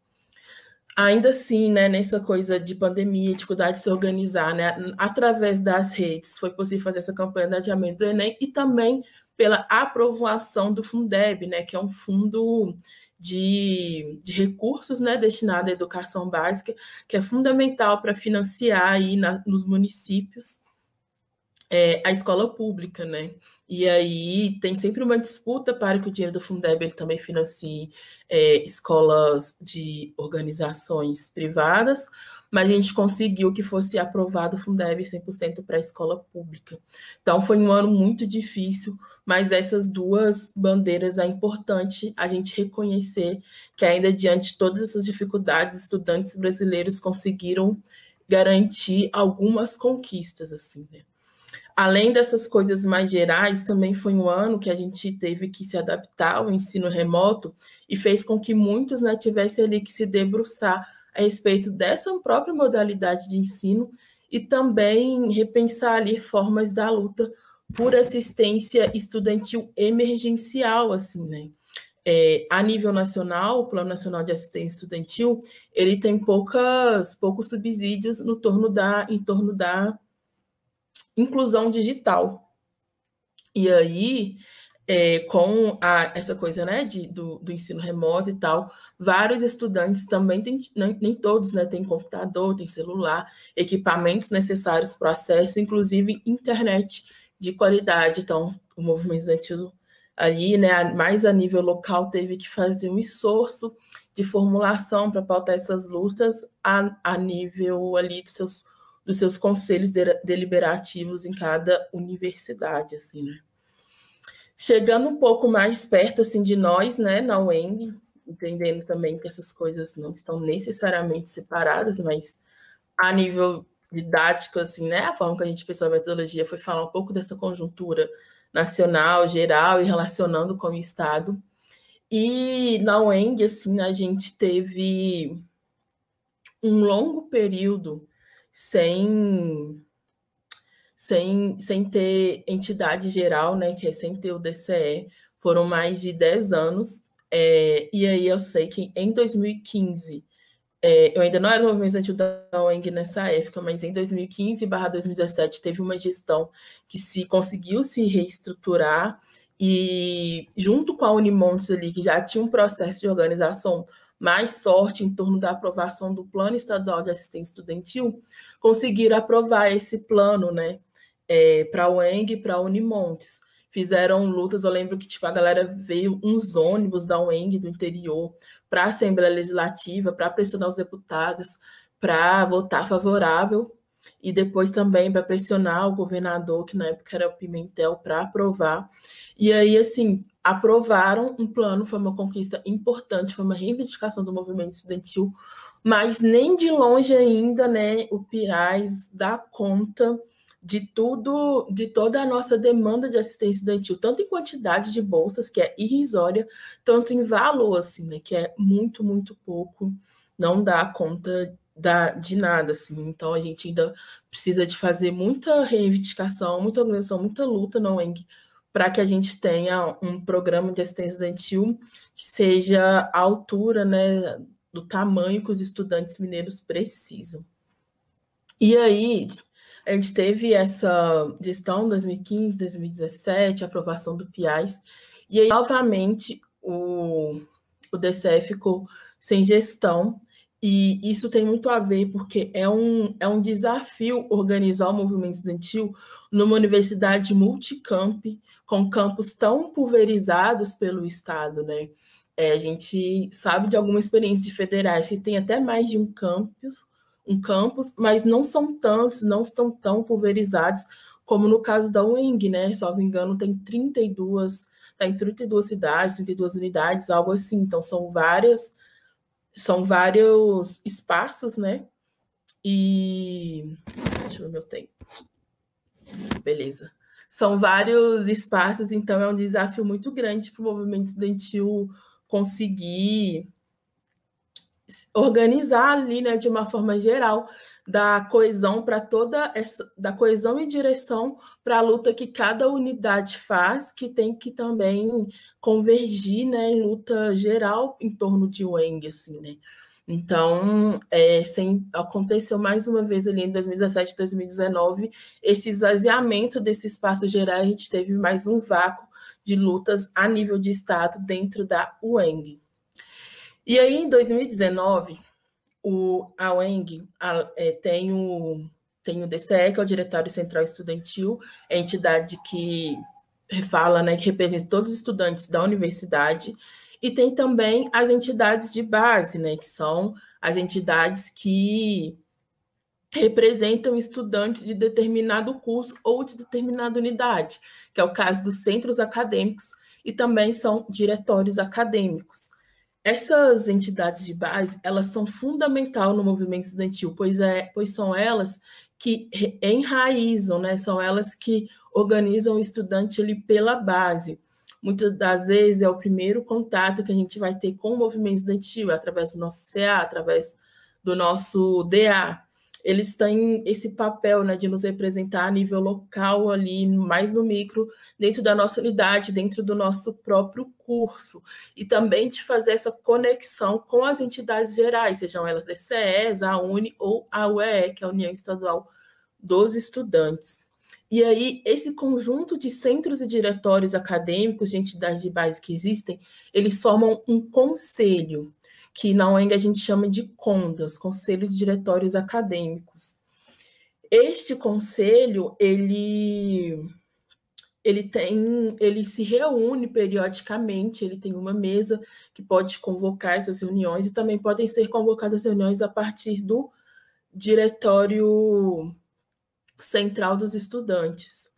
Ainda assim, né, nessa coisa de pandemia, dificuldade de se organizar, né, através das redes, foi possível fazer essa campanha de adiamento do Enem e também pela aprovação do Fundeb, né, que é um fundo de recursos, né, destinado à educação básica, que é fundamental para financiar aí nos municípios a escola pública, né? E aí tem sempre uma disputa para que o dinheiro do Fundeb ele também financie escolas de organizações privadas, mas a gente conseguiu que fosse aprovado o Fundeb 100% para a escola pública. Então foi um ano muito difícil, mas essas duas bandeiras é importante a gente reconhecer que ainda diante de todas essas dificuldades, estudantes brasileiros conseguiram garantir algumas conquistas, assim, né? Além dessas coisas mais gerais, também foi um ano que a gente teve que se adaptar ao ensino remoto e fez com que muitos, né, tivessem ali que se debruçar a respeito dessa própria modalidade de ensino e também repensar ali formas da luta por assistência estudantil emergencial, assim, né? A nível nacional, o Plano Nacional de Assistência Estudantil, ele tem poucos subsídios em torno da inclusão digital. E aí, com essa coisa, né, do ensino remoto e tal, vários estudantes também, nem todos, né, têm computador, têm celular, equipamentos necessários para o acesso, inclusive internet de qualidade. Então, o movimento estudantil ali, né, mais a nível local, teve que fazer um esforço de formulação para pautar essas lutas a nível ali dos seus conselhos deliberativos em cada universidade, assim, né? Chegando um pouco mais perto, assim, de nós, né, na UENG, entendendo também que essas coisas não estão necessariamente separadas, mas a nível didático, assim, né, a forma que a gente pensou a metodologia foi falar um pouco dessa conjuntura nacional, geral, e relacionando com o Estado. E na UENG, assim, a gente teve um longo período sem ter entidade geral, né, que é sem ter o DCE, foram mais de 10 anos, e aí eu sei que em 2015 eu ainda não era do movimento estudantil da UENG nessa época, mas em 2015/2017 teve uma gestão que conseguiu se reestruturar e, junto com a Unimontes ali, que já tinha um processo de organização mais forte em torno da aprovação do Plano Estadual de Assistência Estudantil, conseguiram aprovar esse plano, né, para a UENG e para a Unimontes. Fizeram lutas, eu lembro que tipo, a galera veio uns ônibus da UENG do interior para a Assembleia Legislativa, para pressionar os deputados, para votar favorável, e depois também para pressionar o governador, que na época era o Pimentel, para aprovar. E aí, assim, aprovaram um plano, foi uma conquista importante, foi uma reivindicação do movimento estudantil, mas nem de longe ainda, né, o PIRAES dá conta de tudo, de toda a nossa demanda de assistência estudantil, tanto em quantidade de bolsas, que é irrisória, tanto em valor, assim, né, que é muito, muito pouco, não dá conta de nada, assim. Então, a gente ainda precisa de fazer muita reivindicação, muita organização, muita luta na UENG, para que a gente tenha um programa de assistência estudantil que seja à altura, né, do tamanho que os estudantes mineiros precisam. E aí, a gente teve essa gestão 2015, 2017, aprovação do PIAS, e aí, novamente, o DCE ficou sem gestão, e isso tem muito a ver, porque é um desafio organizar o movimento estudantil numa universidade multicamp, com campos tão pulverizados pelo Estado, né? A gente sabe de alguma experiência de federais que tem até mais de um campus, mas não são tantos, não estão tão pulverizados como no caso da UENG, né? Se não me engano, tem 32 cidades, 32 unidades, algo assim. Então, são vários espaços, né? E... deixa eu ver meu tempo. Beleza. São vários espaços, então é um desafio muito grande para o movimento estudantil conseguir organizar ali, né, de uma forma geral, da coesão para da coesão e direção para a luta que cada unidade faz, que tem que também convergir, né, em luta geral em torno de UENG, assim, né? Então, aconteceu mais uma vez ali em 2017 e 2019, esse esvaziamento desse espaço geral, a gente teve mais um vácuo de lutas a nível de Estado dentro da UENG. E aí, em 2019, a UENG tem o DCE, que é o Diretório Central Estudantil, é a entidade que fala, né, que representa todos os estudantes da universidade, e tem também as entidades de base, né, que são as entidades que representam estudantes de determinado curso ou de determinada unidade, que é o caso dos centros acadêmicos, e também são diretórios acadêmicos. Essas entidades de base, elas são fundamentais no movimento estudantil, pois são elas que enraizam, né? São elas que organizam o estudante ali pela base. Muitas das vezes é o primeiro contato que a gente vai ter com o movimento estudantil, através do nosso CA, através do nosso DA. Eles têm esse papel, né, de nos representar a nível local ali, mais no micro, dentro da nossa unidade, dentro do nosso próprio curso, e também de fazer essa conexão com as entidades gerais, sejam elas DCEs, a UNE ou a UEE, que é a União Estadual dos Estudantes. E aí, esse conjunto de centros e diretórios acadêmicos de entidades de base que existem, eles formam um conselho, que na UENG a gente chama de CONDAS, Conselho de Diretórios Acadêmicos. Este conselho, ele se reúne periodicamente, ele tem uma mesa que pode convocar essas reuniões, e também podem ser convocadas reuniões a partir do Diretório Central dos Estudantes.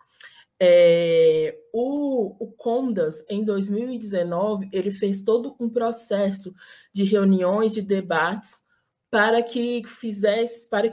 O CONDAS, em 2019, ele fez todo um processo de reuniões, de debates, para que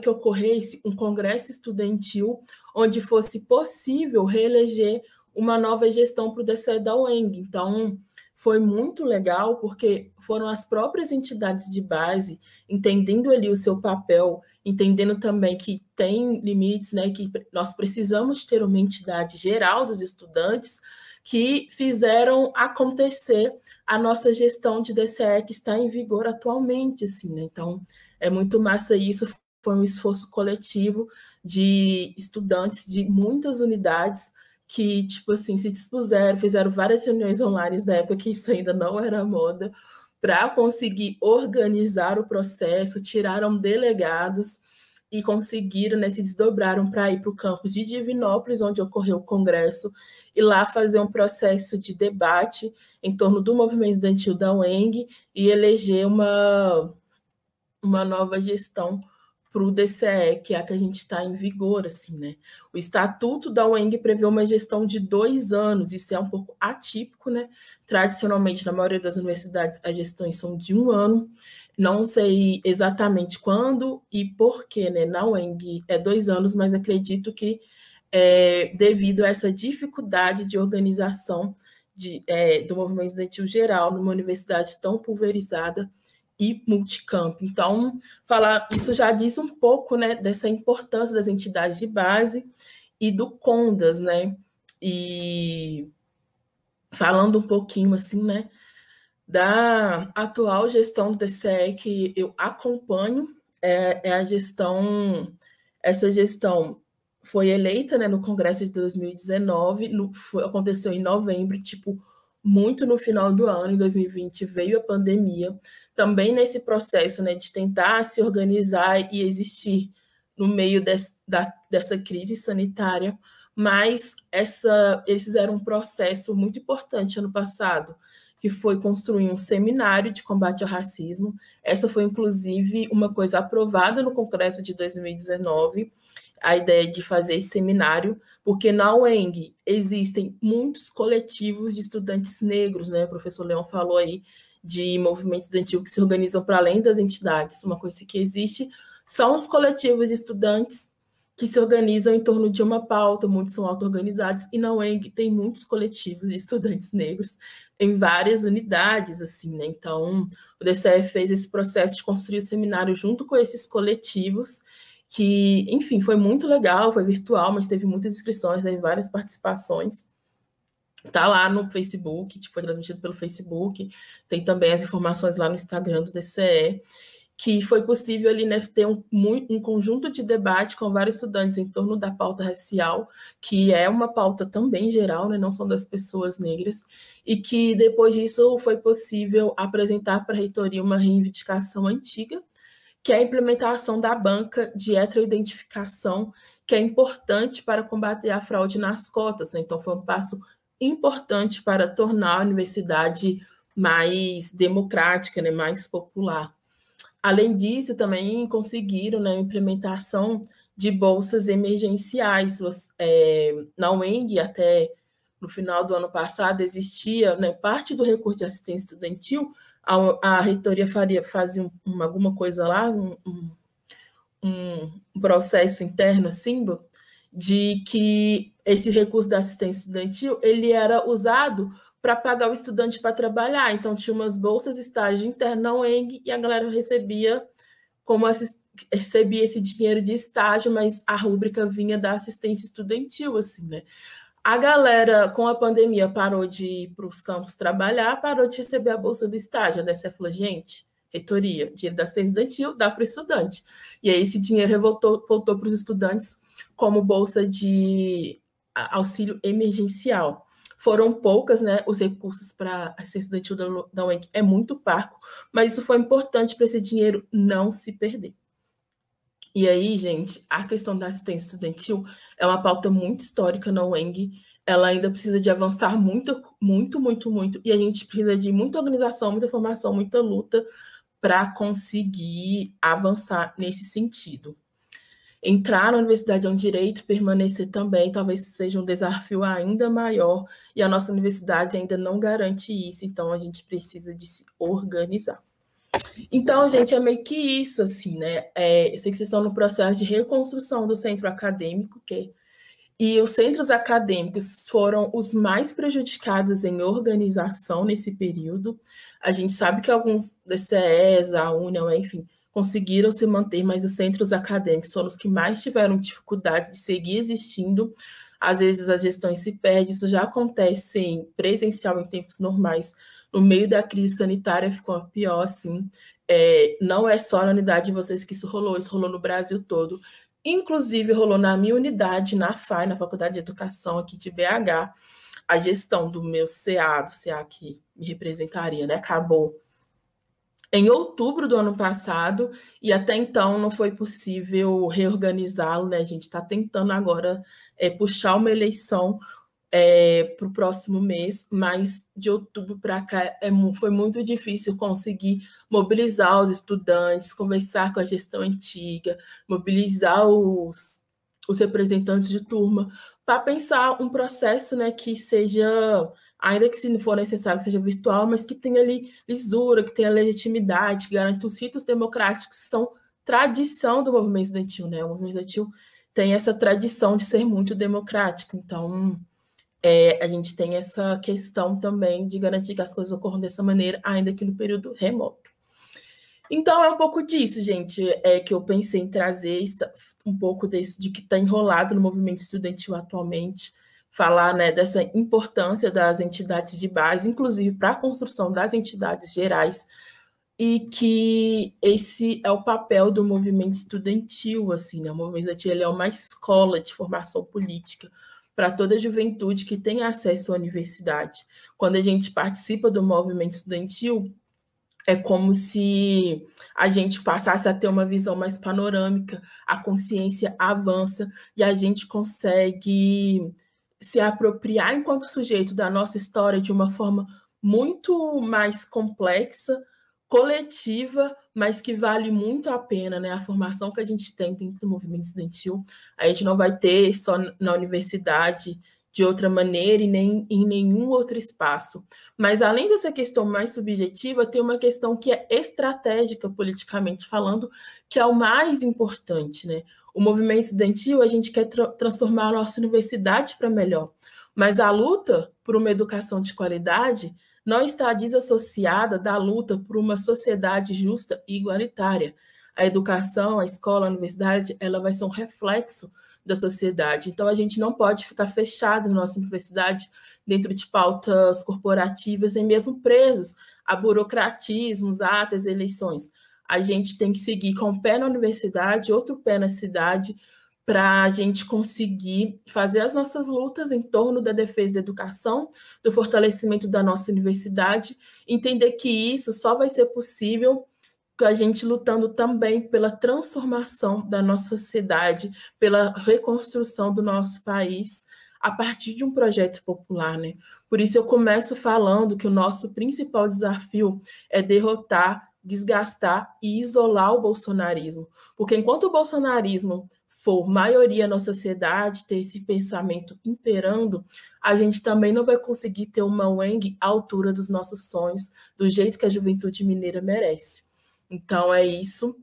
ocorresse um congresso estudantil onde fosse possível reeleger uma nova gestão para o DCE da UENG. Então, foi muito legal, porque foram as próprias entidades de base, entendendo ali o seu papel, entendendo também que tem limites, né, que nós precisamos ter uma entidade geral dos estudantes, que fizeram acontecer a nossa gestão de DCE que está em vigor atualmente, assim, né? Então, É muito massa isso, foi um esforço coletivo de estudantes de muitas unidades que, tipo assim, se dispuseram, fizeram várias reuniões online na época que isso ainda não era moda, para conseguir organizar o processo, tiraram delegados e conseguiram, né, se desdobraram para ir para o campus de Divinópolis, onde ocorreu o congresso, e lá fazer um processo de debate em torno do movimento estudantil da UENG e eleger uma nova gestão para o DCE, que é a que a gente está em vigor, assim, né? O estatuto da UENG prevê uma gestão de 2 anos, isso é um pouco atípico, né? Tradicionalmente, na maioria das universidades, as gestões são de 1 ano, não sei exatamente quando e por quê, né? Na UENG é 2 anos, mas acredito que devido a essa dificuldade de organização do movimento estudantil geral numa universidade tão pulverizada e multicampo. Então, isso já diz um pouco, né, dessa importância das entidades de base e do CONDAS, né? E falando um pouquinho, assim, né, da atual gestão do DCE que eu acompanho, a gestão, essa gestão foi eleita, né, no Congresso de 2019, aconteceu em novembro, tipo, muito no final do ano, em 2020, veio a pandemia, também nesse processo, né, de tentar se organizar e existir no meio dessa crise sanitária, mas eles fizeram um processo muito importante ano passado, que foi construir um seminário de combate ao racismo. Essa foi, inclusive, uma coisa aprovada no Congresso de 2019, a ideia de fazer esse seminário, porque na UENG existem muitos coletivos de estudantes negros, né? O professor Leão falou aí de movimentos estudantil que se organizam para além das entidades. Uma coisa que existe são os coletivos de estudantes que se organizam em torno de uma pauta, muitos são auto-organizados, e na UENG tem muitos coletivos de estudantes negros em várias unidades, assim, né? Então, o DCE fez esse processo de construir o seminário junto com esses coletivos, que, enfim, foi muito legal, foi virtual, mas teve muitas inscrições, teve várias participações. Tá lá no Facebook, foi transmitido pelo Facebook, tem também as informações lá no Instagram do DCE, que foi possível ali, né, ter um conjunto de debate com vários estudantes em torno da pauta racial, que é uma pauta também geral, né, não só das pessoas negras, e que depois disso foi possível apresentar para a reitoria uma reivindicação antiga, que é a implementação da banca de heteroidentificação, que é importante para combater a fraude nas cotas, né? Então, foi um passo importante para tornar a universidade mais democrática, né? Mais popular. Além disso, também conseguiram, né, a implementação de bolsas emergenciais. Na UENG, até no final do ano passado, existia, né, parte do recurso de assistência estudantil, a reitoria fazia alguma coisa lá, um processo interno, assim, de que esse recurso da assistência estudantil ele era usado para pagar o estudante para trabalhar. Então, tinha umas bolsas de estágio interno na UENG e a galera recebia esse dinheiro de estágio, mas a rúbrica vinha da assistência estudantil, assim, né? A galera, com a pandemia, parou de ir para os campos trabalhar, parou de receber a bolsa do estágio. A DCE falou, gente, reitoria, dinheiro da assistência estudantil dá para o estudante. E aí esse dinheiro voltou para os estudantes como bolsa de auxílio emergencial. Foram poucas, né, os recursos para a assistência estudantil da UENG, é muito parco, mas isso foi importante para esse dinheiro não se perder. E aí, gente, a questão da assistência estudantil é uma pauta muito histórica na UENG, ela ainda precisa de avançar muito, muito, muito, muito, e a gente precisa de muita organização, muita formação, muita luta para conseguir avançar nesse sentido. Entrar na universidade é um direito, permanecer também talvez seja um desafio ainda maior, e a nossa universidade ainda não garante isso, então a gente precisa de se organizar. Então, gente, é meio que isso, assim, né? Eu sei que vocês estão no processo de reconstrução do centro acadêmico, e os centros acadêmicos foram os mais prejudicados em organização nesse período. A gente sabe que alguns DCEs, a UNIA, enfim, conseguiram se manter, mas os centros acadêmicos foram os que mais tiveram dificuldade de seguir existindo. Às vezes as gestões se perdem, isso já acontece em presencial em tempos normais. No meio da crise sanitária ficou pior, assim. não é só na unidade de vocês que isso rolou no Brasil todo. Inclusive, rolou na minha unidade, na FAI, na Faculdade de Educação aqui de BH, a gestão do meu CA, do CA que me representaria, né, acabou em outubro do ano passado, e até então não foi possível reorganizá-lo, né? A gente está tentando agora puxar uma eleição para o próximo mês, mas de outubro para cá foi muito difícil conseguir mobilizar os estudantes, conversar com a gestão antiga, mobilizar os representantes de turma, para pensar um processo, né, que seja, ainda que se for necessário que seja virtual, mas que tenha ali lisura, que tenha legitimidade, que garanta os ritos democráticos, que são tradição do movimento estudantil, né? O movimento estudantil tem essa tradição de ser muito democrático, então a gente tem essa questão também de garantir que as coisas ocorram dessa maneira, ainda que no período remoto. Então, é um pouco disso, gente, que eu pensei em trazer um pouco de que está enrolado no movimento estudantil atualmente, falar, né, dessa importância das entidades de base, inclusive para a construção das entidades gerais, e que esse é o papel do movimento estudantil, assim, né? O movimento estudantil ele é uma escola de formação política para toda a juventude que tem acesso à universidade. Quando a gente participa do movimento estudantil, é como se a gente passasse a ter uma visão mais panorâmica, a consciência avança e a gente consegue se apropriar enquanto sujeito da nossa história de uma forma muito mais complexa, coletiva, mas que vale muito a pena, né? A formação que a gente tem dentro do movimento estudantil, a gente não vai ter só na universidade de outra maneira e nem em nenhum outro espaço. Mas, além dessa questão mais subjetiva, tem uma questão que é estratégica, politicamente falando, que é o mais importante, né? O movimento estudantil, a gente quer transformar a nossa universidade para melhor, mas a luta por uma educação de qualidade não está desassociada da luta por uma sociedade justa e igualitária. A educação, a escola, a universidade, ela vai ser um reflexo da sociedade. Então, a gente não pode ficar fechado na nossa universidade dentro de pautas corporativas e mesmo presos a burocratismos, atas, eleições. A gente tem que seguir com um pé na universidade, outro pé na cidade, para a gente conseguir fazer as nossas lutas em torno da defesa da educação, do fortalecimento da nossa universidade, entender que isso só vai ser possível com a gente lutando também pela transformação da nossa sociedade, pela reconstrução do nosso país, a partir de um projeto popular, né? Por isso eu começo falando que o nosso principal desafio é derrotar, desgastar e isolar o bolsonarismo. Porque enquanto o bolsonarismo for maioria na sociedade, ter esse pensamento imperando, a gente também não vai conseguir ter uma UENG à altura dos nossos sonhos, do jeito que a juventude mineira merece. Então, é isso.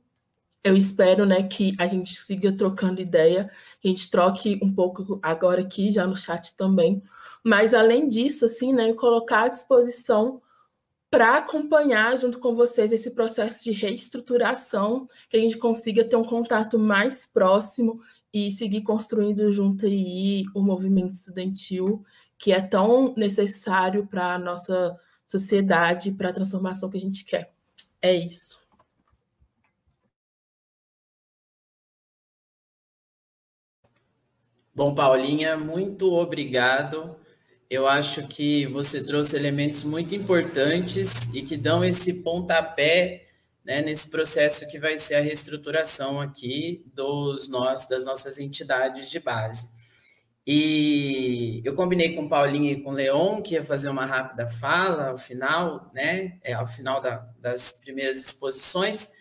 Eu espero, né, que a gente siga trocando ideia, a gente troque um pouco agora aqui, já no chat também. Mas, além disso, assim, né, colocar à disposição para acompanhar junto com vocês esse processo de reestruturação, que a gente consiga ter um contato mais próximo e seguir construindo junto aí o movimento estudantil, que é tão necessário para a nossa sociedade, para a transformação que a gente quer. É isso. Bom, Paulinha, muito obrigado. Eu acho que você trouxe elementos muito importantes e que dão esse pontapé, né, nesse processo que vai ser a reestruturação aqui das nossas entidades de base. E eu combinei com Paulinha e com Leon que ia fazer uma rápida fala ao final, né, ao final das primeiras exposições,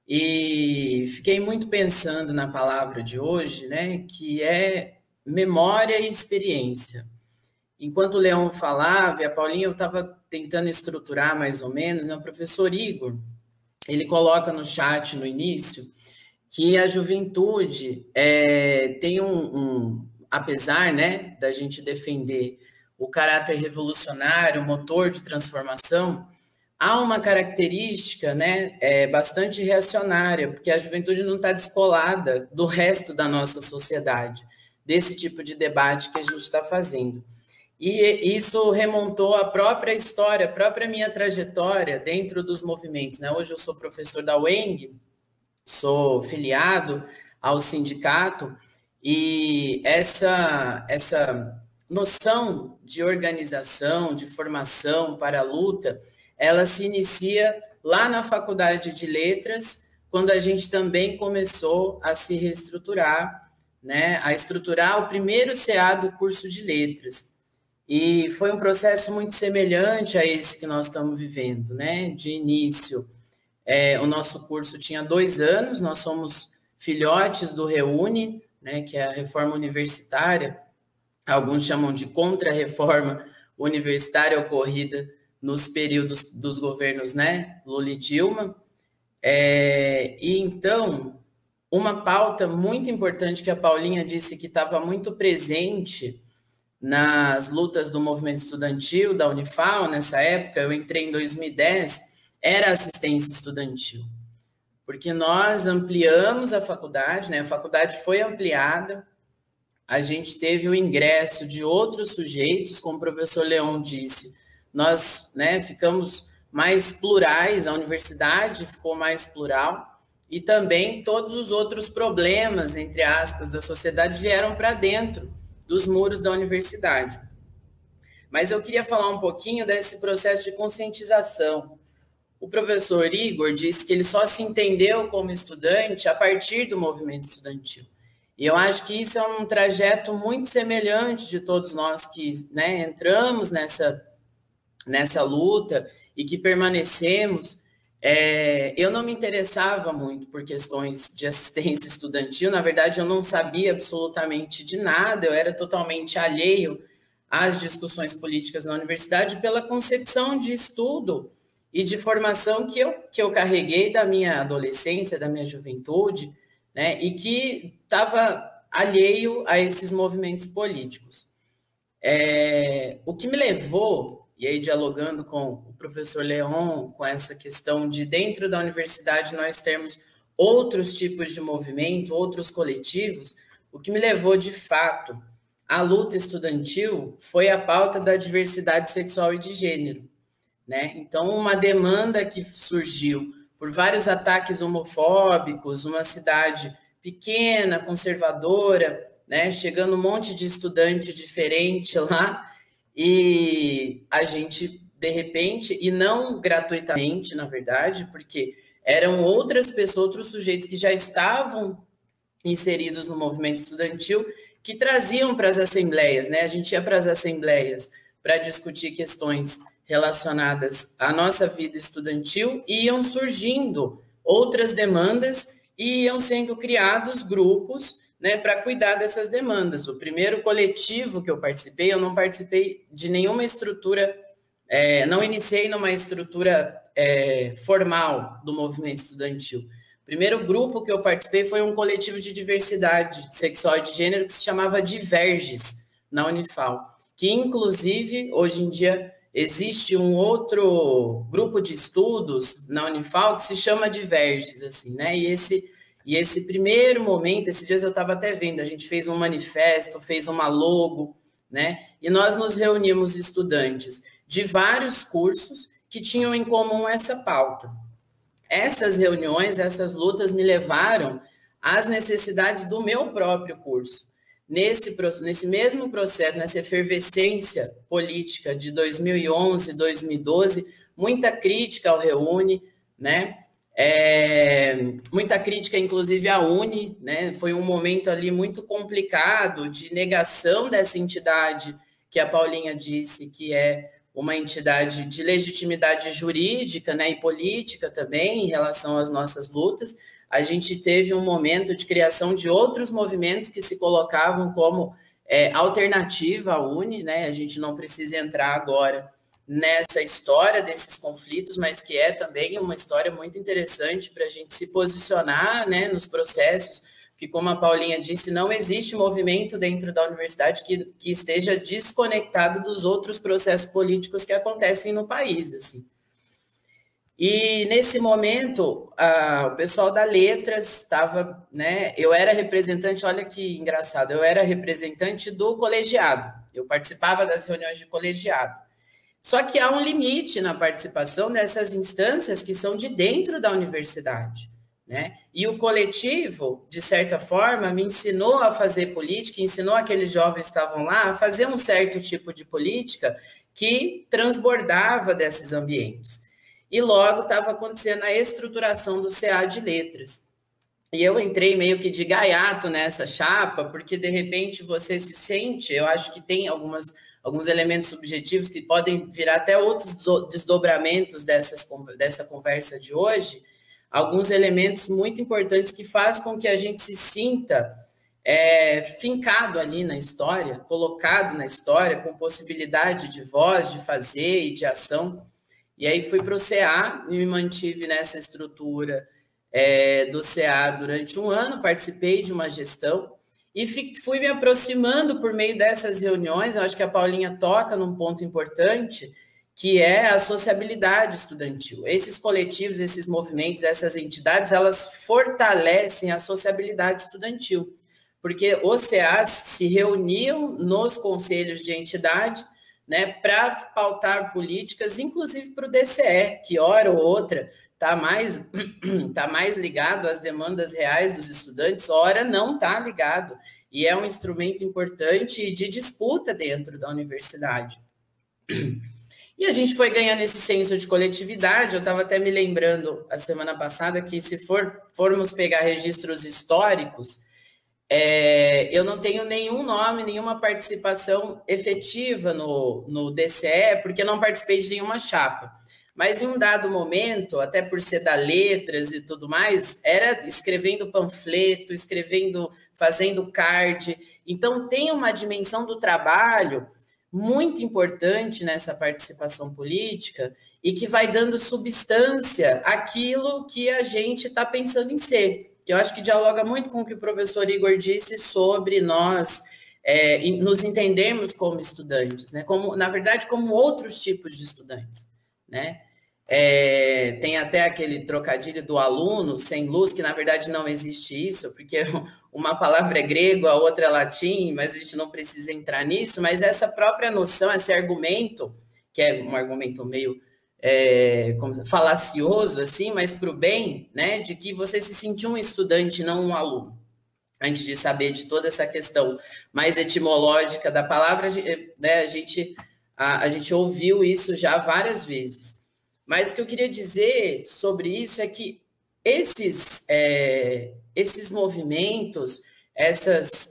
e fiquei muito pensando na palavra de hoje, né, que é memória e experiência. Enquanto o Leon falava, e a Paulinha eu estava tentando estruturar mais ou menos, né, o professor Igor, ele coloca no chat no início que a juventude tem apesar, né, da gente defender o caráter revolucionário, o motor de transformação, há uma característica, né, bastante reacionária, porque a juventude não está descolada do resto da nossa sociedade, desse tipo de debate que a gente está fazendo. E isso remontou à própria história, à própria minha trajetória dentro dos movimentos, né? Hoje eu sou professor da UENG, sou filiado ao sindicato, e essa noção de organização, de formação para a luta, ela se inicia lá na Faculdade de Letras, quando a gente também começou a se reestruturar, né, a estruturar o primeiro CA do curso de Letras. E foi um processo muito semelhante a esse que nós estamos vivendo, né? De início, o nosso curso tinha 2 anos, nós somos filhotes do REUNE, né, que é a reforma universitária, alguns chamam de contra-reforma universitária ocorrida nos períodos dos governos, né, Lula e Dilma. E então, uma pauta muito importante que a Paulinha disse que estava muito presente nas lutas do movimento estudantil da Unifal, nessa época, eu entrei em 2010, era assistência estudantil. Porque nós ampliamos a faculdade, né? A faculdade foi ampliada, a gente teve o ingresso de outros sujeitos, como o professor Leon disse, nós, né, ficamos mais plurais, a universidade ficou mais plural, e também todos os outros problemas, entre aspas, da sociedade vieram para dentro dos muros da universidade. Mas eu queria falar um pouquinho desse processo de conscientização. O professor Igor disse que ele só se entendeu como estudante a partir do movimento estudantil. E eu acho que isso é um trajeto muito semelhante de todos nós que, né, entramos nessa luta e que permanecemos. Eu não me interessava muito por questões de assistência estudantil, na verdade eu não sabia absolutamente de nada, eu era totalmente alheio às discussões políticas na universidade pela concepção de estudo e de formação que eu carreguei da minha adolescência, da minha juventude, né, e que estava alheio a esses movimentos políticos. O que me levou, e aí dialogando com o professor Leon, com essa questão de dentro da universidade nós termos outros tipos de movimento, outros coletivos, o que me levou de fato à luta estudantil foi a pauta da diversidade sexual e de gênero, né? Então, uma demanda que surgiu por vários ataques homofóbicos, uma cidade pequena, conservadora, né? Chegando um monte de estudante diferente lá, e a gente, de repente, e não gratuitamente, na verdade, porque eram outras pessoas, outros sujeitos que já estavam inseridos no movimento estudantil, que traziam para as assembleias, né? A gente ia para as assembleias para discutir questões relacionadas à nossa vida estudantil, e iam surgindo outras demandas e iam sendo criados grupos, né, para cuidar dessas demandas. O primeiro coletivo que eu participei, eu não participei de nenhuma estrutura, não iniciei numa estrutura formal do movimento estudantil. O primeiro grupo que eu participei foi um coletivo de diversidade sexual e de gênero que se chamava Diverges, na Unifal, que inclusive, hoje em dia, existe um outro grupo de estudos na Unifal que se chama Diverges, assim, né, e esse primeiro momento, esses dias eu estava até vendo, a gente fez um manifesto, fez uma logo, né? E nós nos reunimos estudantes de vários cursos que tinham em comum essa pauta. Essas reuniões, essas lutas me levaram às necessidades do meu próprio curso. Nesse mesmo processo, nessa efervescência política de 2011, 2012, muita crítica ao REUNE, né? Muita crítica, inclusive, à UNE, né? Foi um momento ali muito complicado de negação dessa entidade que a Paulinha disse que é uma entidade de legitimidade jurídica, né, e política também em relação às nossas lutas. A gente teve um momento de criação de outros movimentos que se colocavam como alternativa à UNE, né? A gente não precisa entrar agora nessa história desses conflitos, mas que é também uma história muito interessante para a gente se posicionar, né, nos processos, que, como a Paulinha disse, não existe movimento dentro da universidade que esteja desconectado dos outros processos políticos que acontecem no país, assim. E nesse momento, o pessoal da Letras estava, né? Eu era representante, olha que engraçado, eu era representante do colegiado, eu participava das reuniões de colegiado. Só que há um limite na participação dessas instâncias que são de dentro da universidade, né? E o coletivo, de certa forma, me ensinou a fazer política, ensinou aqueles jovens que estavam lá a fazer um certo tipo de política que transbordava desses ambientes. E logo estava acontecendo a estruturação do CA de Letras. E eu entrei meio que de gaiato nessa chapa, porque de repente você se sente, eu acho que tem alguns elementos subjetivos que podem virar até outros desdobramentos dessa conversa de hoje, alguns elementos muito importantes que fazem com que a gente se sinta fincado ali na história, colocado na história, com possibilidade de voz, de fazer e de ação. E aí fui para o CA e me mantive nessa estrutura do CA durante um ano, participei de uma gestão e fui me aproximando por meio dessas reuniões. Eu acho que a Paulinha toca num ponto importante, que é a sociabilidade estudantil. Esses coletivos, esses movimentos, essas entidades, elas fortalecem a sociabilidade estudantil, porque os CAs se reuniam nos conselhos de entidade, né, para pautar políticas, inclusive para o DCE, que hora ou outra está mais ligado às demandas reais dos estudantes, hora não está ligado, e é um instrumento importante de disputa dentro da universidade. E a gente foi ganhando esse senso de coletividade. Eu estava até me lembrando a semana passada que, se formos pegar registros históricos, eu não tenho nenhum nome, nenhuma participação efetiva no DCE, porque não participei de nenhuma chapa. Mas em um dado momento, até por ser da Letras e tudo mais, era escrevendo panfleto, fazendo card. Então tem uma dimensão do trabalho muito importante nessa participação política e que vai dando substância àquilo que a gente está pensando em ser. Que eu acho que dialoga muito com o que o professor Igor disse sobre nós nos entendermos como estudantes, né? Na verdade, como outros tipos de estudantes, né? Tem até aquele trocadilho do aluno sem luz, que na verdade não existe isso, porque uma palavra é grego, a outra é latim, mas a gente não precisa entrar nisso, mas essa própria noção, esse argumento, que é um argumento meio falacioso, assim, mas para o bem, né, de que você se sentiu um estudante, não um aluno. Antes de saber de toda essa questão mais etimológica da palavra, né, a gente ouviu isso já várias vezes. Mas o que eu queria dizer sobre isso é que esses movimentos,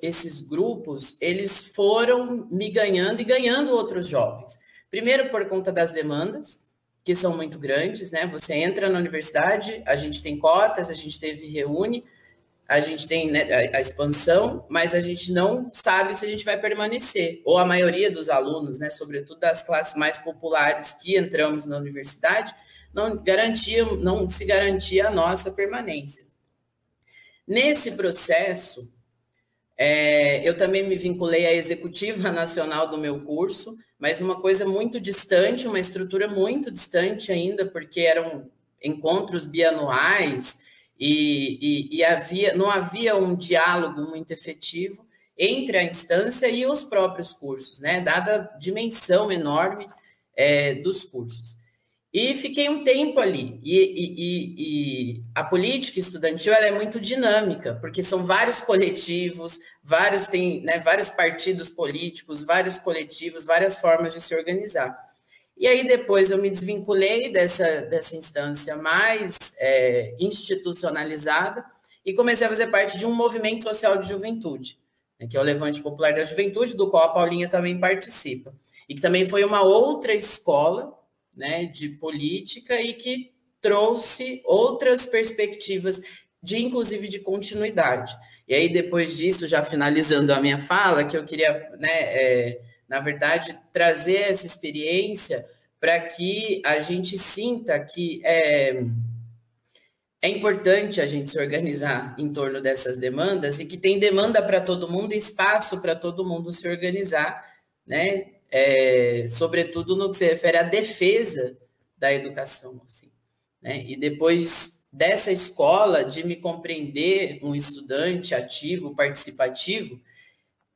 esses grupos, eles foram me ganhando e ganhando outros jovens. Primeiro, por conta das demandas, que são muito grandes, né? Você entra na universidade, a gente tem cotas, a gente reúne, a gente tem, né, a expansão, mas a gente não sabe se a gente vai permanecer. Ou a maioria dos alunos, né, sobretudo das classes mais populares que entramos na universidade, não se garantia a nossa permanência. Nesse processo, eu também me vinculei à executiva nacional do meu curso, mas uma coisa muito distante, uma estrutura muito distante ainda, porque eram encontros bianuais e não havia um diálogo muito efetivo entre a instância e os próprios cursos, né? Dada a dimensão enorme dos cursos. E fiquei um tempo ali. E a política estudantil ela é muito dinâmica, porque são vários coletivos, vários partidos políticos, vários coletivos, várias formas de se organizar. E aí depois eu me desvinculei dessa instância mais institucionalizada e comecei a fazer parte de um movimento social de juventude, né, que é o Levante Popular da Juventude, do qual a Paulinha também participa. E que também foi uma outra escola, né, de política e que trouxe outras perspectivas, inclusive de continuidade. E aí, depois disso, já finalizando a minha fala, que eu queria, né, na verdade, trazer essa experiência para que a gente sinta que é importante a gente se organizar em torno dessas demandas e que tem demanda para todo mundo e espaço para todo mundo se organizar, né? Sobretudo no que se refere à defesa da educação, assim, né? E depois dessa escola, de me compreender um estudante ativo, participativo,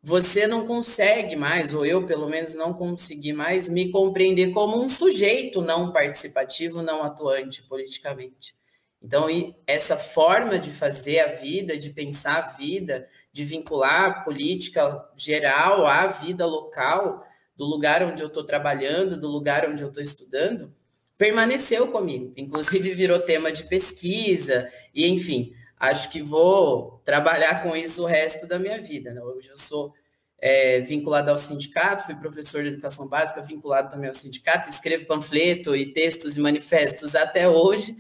você não consegue mais, ou eu pelo menos não consegui mais, me compreender como um sujeito não participativo, não atuante politicamente. Então, essa forma de fazer a vida, de pensar a vida, de vincular a política geral à vida local, do lugar onde eu estou trabalhando, do lugar onde eu estou estudando, permaneceu comigo. Inclusive, virou tema de pesquisa, e enfim, acho que vou trabalhar com isso o resto da minha vida, né? Hoje eu sou vinculado ao sindicato, fui professor de educação básica, vinculado também ao sindicato, escrevo panfleto e textos e manifestos até hoje,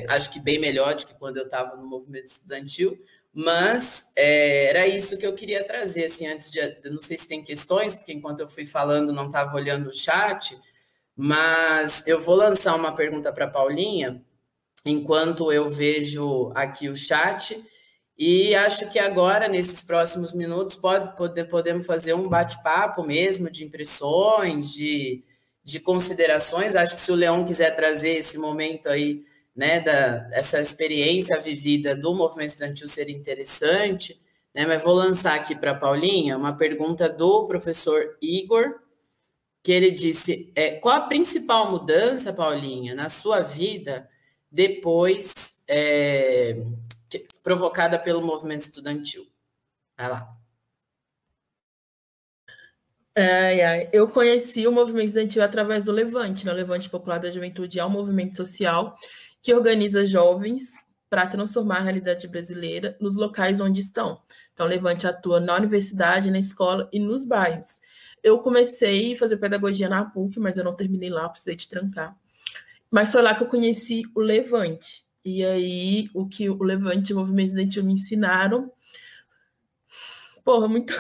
acho que bem melhor do que quando eu estava no movimento estudantil, mas era isso que eu queria trazer, assim, antes não sei se tem questões, porque enquanto eu fui falando não estava olhando o chat, mas eu vou lançar uma pergunta para a Paulinha, enquanto eu vejo aqui o chat, e acho que agora, nesses próximos minutos, podemos fazer um bate-papo mesmo, de impressões, de considerações. Acho que se o Leon quiser trazer esse momento aí, né, essa experiência vivida do movimento estudantil, seria interessante, né? Mas vou lançar aqui para a Paulinha uma pergunta do professor Igor, que ele disse, qual a principal mudança, Paulinha, na sua vida depois provocada pelo movimento estudantil? Vai lá. Eu conheci o movimento estudantil através do Levante, né? O Levante Popular da Juventude é um movimento social que organiza jovens para transformar a realidade brasileira nos locais onde estão. Então, o Levante atua na universidade, na escola e nos bairros. Eu comecei a fazer pedagogia na PUC, mas eu não terminei lá, precisei de trancar. Mas foi lá que eu conheci o Levante. E aí, o que o Levante e o movimento estudantil me ensinaram...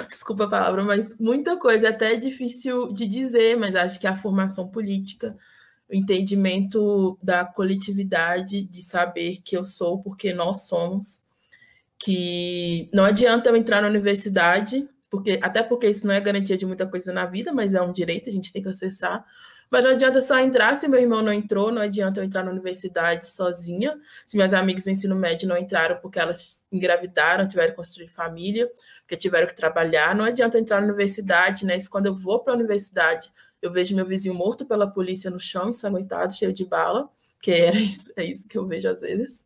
desculpa a palavra, mas muita coisa, é até difícil de dizer, mas acho que a formação política, o entendimento da coletividade, de saber que eu sou porque nós somos, que não adianta eu entrar na universidade, até porque isso não é garantia de muita coisa na vida, mas é um direito, a gente tem que acessar. Mas não adianta só entrar se meu irmão não entrou, não adianta eu entrar na universidade sozinha, se meus amigos do ensino médio não entraram porque elas engravidaram, tiveram que construir família, porque tiveram que trabalhar, não adianta eu entrar na universidade, né? Quando eu vou para a universidade, eu vejo meu vizinho morto pela polícia no chão, ensanguentado, cheio de bala, que é isso que eu vejo às vezes.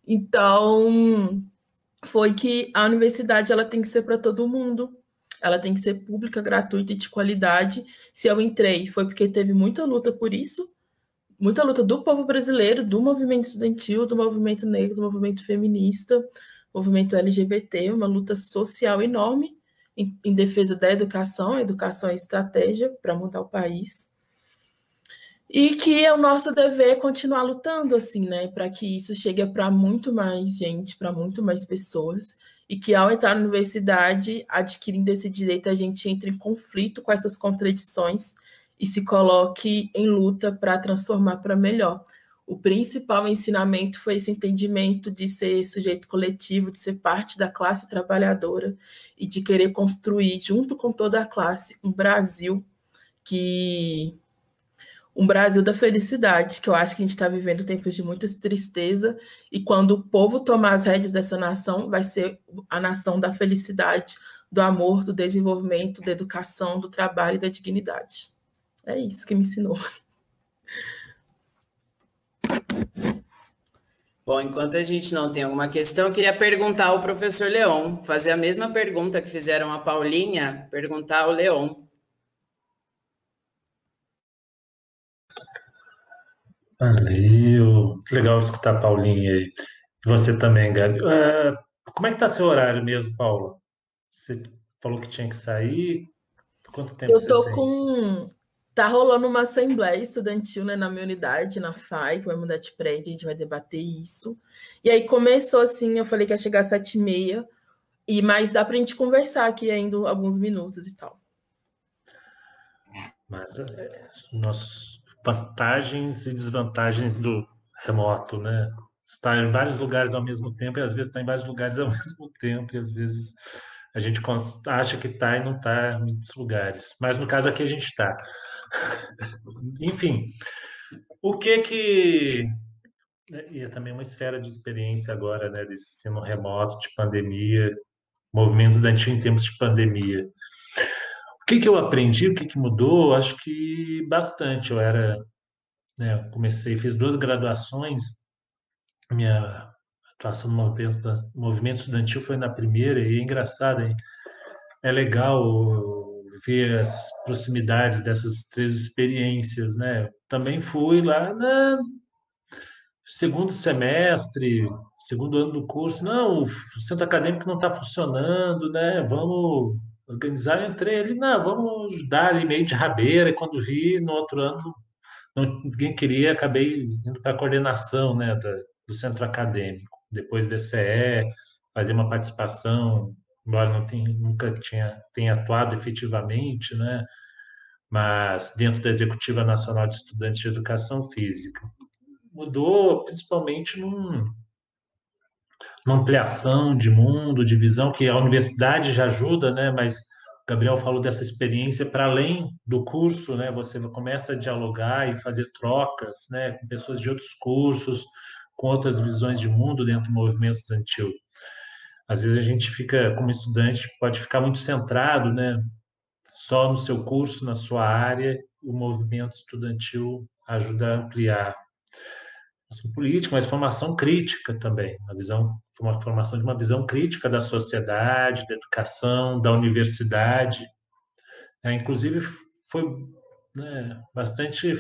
Então, foi que a universidade ela tem que ser para todo mundo, ela tem que ser pública, gratuita e de qualidade. Se eu entrei, foi porque teve muita luta por isso, muita luta do povo brasileiro, do movimento estudantil, do movimento negro, do movimento feminista, movimento LGBT, uma luta social enorme em defesa da educação. A educação é estratégia para mudar o país. E que é o nosso dever continuar lutando, assim, né, para que isso chegue para muito mais gente, para muito mais pessoas, e que ao entrar na universidade, adquirindo esse direito, a gente entre em conflito com essas contradições e se coloque em luta para transformar para melhor. O principal ensinamento foi esse entendimento de ser sujeito coletivo, de ser parte da classe trabalhadora e de querer construir, junto com toda a classe, um Brasil da felicidade, que eu acho que a gente está vivendo tempos de muita tristeza, e quando o povo tomar as rédeas dessa nação, vai ser a nação da felicidade, do amor, do desenvolvimento, da educação, do trabalho e da dignidade. É isso que me ensinou. Bom, enquanto a gente não tem alguma questão, eu queria perguntar ao professor Leon, fazer a mesma pergunta que fizeram a Paulinha, perguntar ao Leon. Valeu. Legal escutar a Paulinha aí. E você também, Gabi. Como é que está seu horário mesmo, Paula? Você falou que tinha que sair. Quanto tempo você tem? Tá rolando uma assembleia estudantil, né, na minha unidade, na FAI, que vai mudar de prédio, a gente vai debater isso. E aí começou assim, eu falei que ia chegar às 7h30, mas dá para a gente conversar aqui ainda alguns minutos e tal. Mas nossas vantagens e desvantagens do remoto, né? Estar em vários lugares ao mesmo tempo e às vezes está em vários lugares ao mesmo tempo e às vezes a gente acha que está e não está em muitos lugares. Mas no caso aqui a gente está. Enfim, o que E é também uma esfera de experiência agora, né, desse ensino remoto, de pandemia, movimento estudantil em tempos de pandemia. O que eu aprendi, o que mudou? Acho que bastante. Fiz 2 graduações, minha atuação no movimento estudantil foi na primeira, e é engraçado, hein? É legal ver as proximidades dessas 3 experiências, né? Também fui lá no segundo semestre, segundo ano do curso, não, o centro acadêmico não está funcionando, né? Vamos organizar. Eu entrei ali, não, vamos ajudar ali meio de rabeira, e quando vi, no outro ano, ninguém queria, acabei indo para a coordenação, né, do centro acadêmico. Depois da CE, fazer uma participação, embora nunca tenha atuado efetivamente, né, mas dentro da Executiva Nacional de Estudantes de Educação Física. Mudou principalmente numa ampliação de mundo, de visão, que a universidade já ajuda, né, mas o Gabriel falou dessa experiência para além do curso, né? Você começa a dialogar e fazer trocas, né, com pessoas de outros cursos, com outras visões de mundo dentro do movimento estudantil. Às vezes a gente fica, como estudante, pode ficar muito centrado, né, só no seu curso, na sua área. O movimento estudantil ajuda a ampliar a política, mas formação crítica também, uma formação de uma visão crítica da sociedade, da educação, da universidade. Inclusive, foi, né,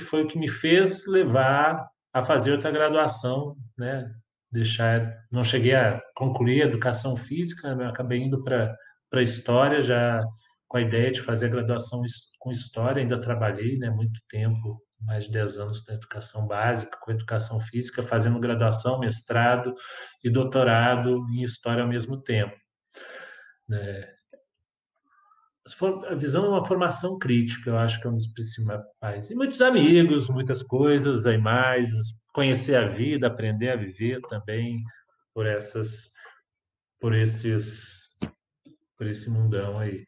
foi o que me fez levar a fazer outra graduação, né? Não cheguei a concluir a educação física, né? Acabei indo para a história, já com a ideia de fazer a graduação com história. Ainda trabalhei, né, muito tempo, mais de 10 anos na educação básica, com educação física, fazendo graduação, mestrado e doutorado em história ao mesmo tempo, né? A visão é uma formação crítica, eu acho que é um dos principais. E muitos amigos, muitas coisas, aí mais, conhecer a vida, aprender a viver também por esse mundão aí.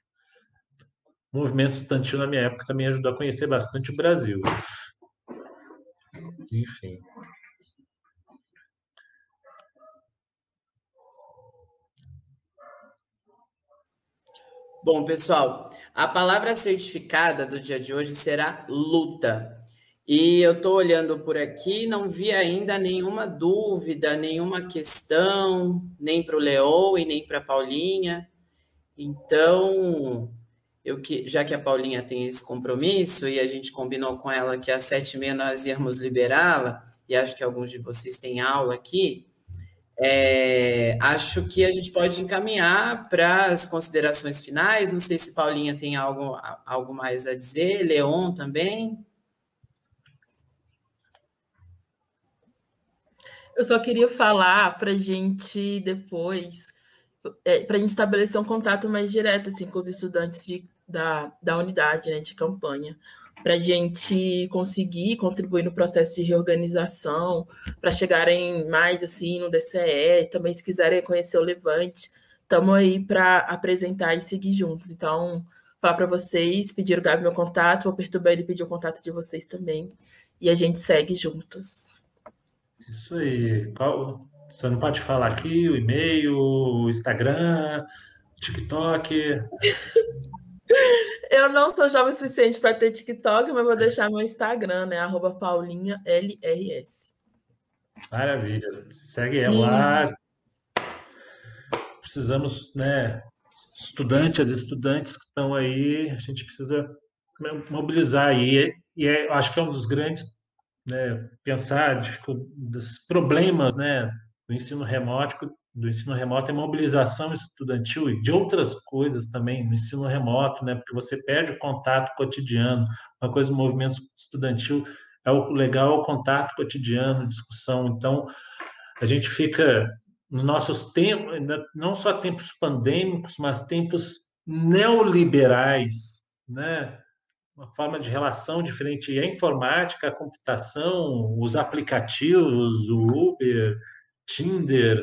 O movimento estudantil na minha época também ajudou a conhecer bastante o Brasil. Enfim. Bom, pessoal, a palavra certificada do dia de hoje será luta. E eu estou olhando por aqui, não vi ainda nenhuma dúvida, nenhuma questão, nem para o Leon e nem para a Paulinha. Então, já que a Paulinha tem esse compromisso e a gente combinou com ela que às 7h30 nós íamos liberá-la, e acho que alguns de vocês têm aula aqui, acho que a gente pode encaminhar para as considerações finais. Não sei se Paulinha tem algo mais a dizer, Leon também. Eu só queria falar para a gente depois, para a gente estabelecer um contato mais direto assim, com os estudantes da unidade, né, de campanha, para a gente conseguir contribuir no processo de reorganização, para chegarem mais assim no DCE, também se quiserem conhecer o Levante, estamos aí para apresentar e seguir juntos. Então, falar para vocês, pedir o Gabi meu contato, vou perturbar ele pedir o contato de vocês também, e a gente segue juntos. Isso aí. Você não pode falar aqui o e-mail, o Instagram, o TikTok? Eu não sou jovem o suficiente para ter TikTok, mas vou deixar meu Instagram, né? @paulinhalrs. Maravilha. Segue ela lá. Precisamos, né? As estudantes que estão aí, a gente precisa mobilizar aí. E acho que é um dos grandes, né, pensar dos problemas, né, do ensino remoto é mobilização estudantil e de outras coisas também no ensino remoto, né, porque você perde o contato cotidiano. Uma coisa do movimento estudantil o legal é o contato cotidiano, discussão. Então, a gente fica nos nossos tempos, não só tempos pandêmicos, mas tempos neoliberais, né? Uma forma de relação diferente. E a informática, a computação, os aplicativos, o Uber, Tinder,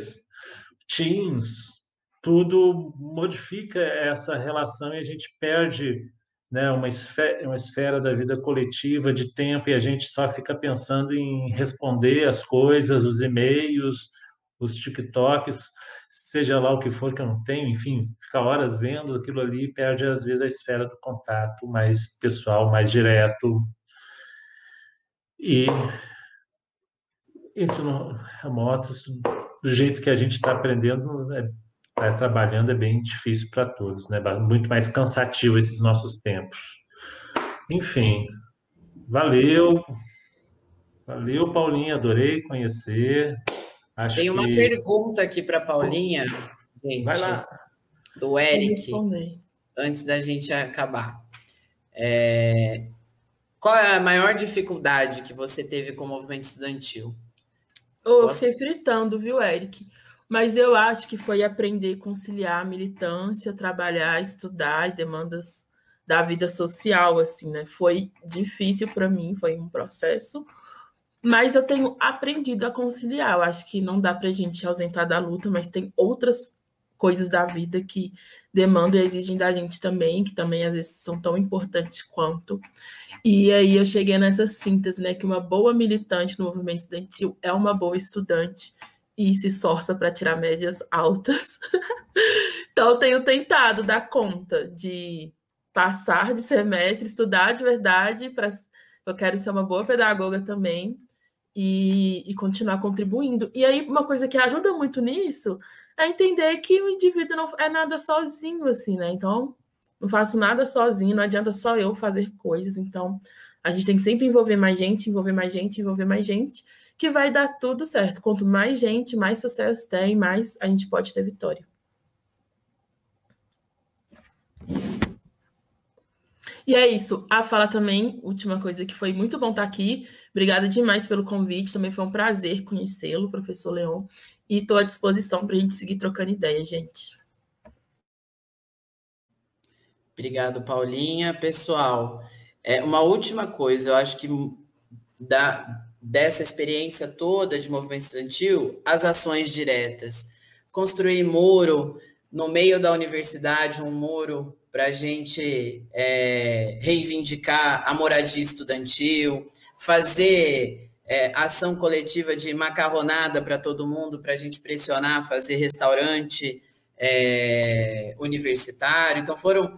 Teams, tudo modifica essa relação e a gente perde né, uma esfera da vida coletiva de tempo e a gente só fica pensando em responder as coisas, os e-mails, os TikToks, seja lá o que for que eu não tenho, enfim, ficar horas vendo aquilo ali perde às vezes a esfera do contato mais pessoal, mais direto. E ensino remoto, do jeito que a gente está aprendendo, tá trabalhando é bem difícil para todos, né? Muito mais cansativo esses nossos tempos. Enfim, valeu, valeu, Paulinha, adorei conhecer. Acho Tem uma que pergunta aqui para Paulinha, gente, vai lá. do Eric, antes da gente acabar. Qual é a maior dificuldade que você teve com o movimento estudantil? Eu fiquei fritando, viu, Eric? Mas eu acho que foi aprender a conciliar a militância, trabalhar, estudar e demandas da vida social, assim, né? Foi difícil para mim, foi um processo, mas eu tenho aprendido a conciliar. Eu acho que não dá para a gente ausentar da luta, mas tem outras coisas da vida que demandam e exigem da gente também, que também às vezes são tão importantes quanto. E aí eu cheguei nessa síntese, né, que uma boa militante no movimento estudantil é uma boa estudante e se esforça para tirar médias altas. Então eu tenho tentado dar conta de passar de semestre, estudar de verdade, eu quero ser uma boa pedagoga também e continuar contribuindo. E aí uma coisa que ajuda muito nisso é entender que o indivíduo não é nada sozinho, assim, né? Então, não faço nada sozinho, não adianta só eu fazer coisas. Então, a gente tem que sempre envolver mais gente, envolver mais gente, envolver mais gente, que vai dar tudo certo. Quanto mais gente, mais sucesso tem, mais a gente pode ter vitória. E é isso. A fala também, última coisa, que foi muito bom estar aqui. Obrigada demais pelo convite. Também foi um prazer conhecê-lo, professor Leon. E estou à disposição para a gente seguir trocando ideia, gente. Obrigado, Paulinha. Pessoal, uma última coisa, eu acho que dessa experiência toda de movimento estudantil, as ações diretas. Construir muro no meio da universidade, um muro para a gente reivindicar a moradia estudantil, fazer ação coletiva de macarronada para todo mundo, para a gente pressionar, fazer restaurante universitário. Então, foram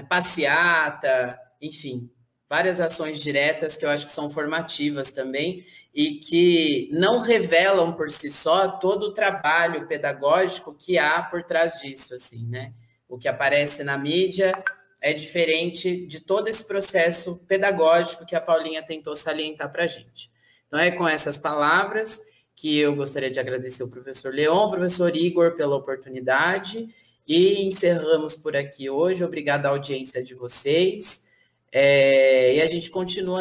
passeata, enfim, várias ações diretas que eu acho que são formativas também e que não revelam por si só todo o trabalho pedagógico que há por trás disso, assim, né? O que aparece na mídia é diferente de todo esse processo pedagógico que a Paulinha tentou salientar para a gente. Então, é com essas palavras que eu gostaria de agradecer ao professor Leon, ao professor Igor pela oportunidade e encerramos por aqui hoje. Obrigada à audiência de vocês. E a gente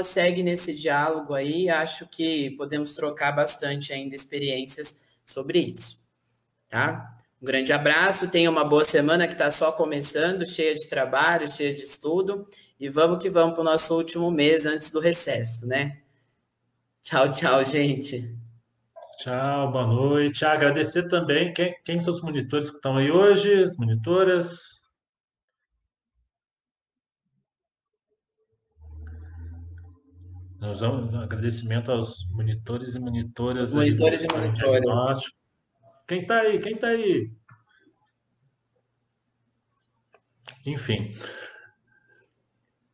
segue nesse diálogo aí. Acho que podemos trocar bastante ainda experiências sobre isso. Tá? Um grande abraço, tenha uma boa semana que está só começando, cheia de trabalho, cheia de estudo. E vamos que vamos para o nosso último mês antes do recesso, né? Tchau, tchau, gente. Tchau, boa noite. Agradecer também quem são os monitores que estão aí hoje, as monitoras. Nós vamos agradecimento aos monitores e monitoras. Os monitores e monitoras. Quem está aí? Quem está aí? Enfim.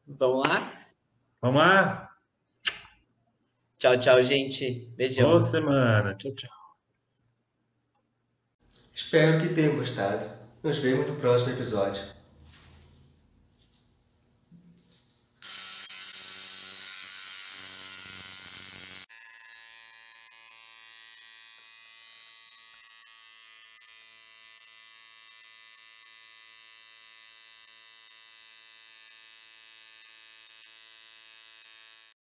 Vamos lá? Vamos lá? Tchau, tchau, gente. Beijão. Boa semana. Tchau, tchau. Espero que tenham gostado. Nos vemos no próximo episódio.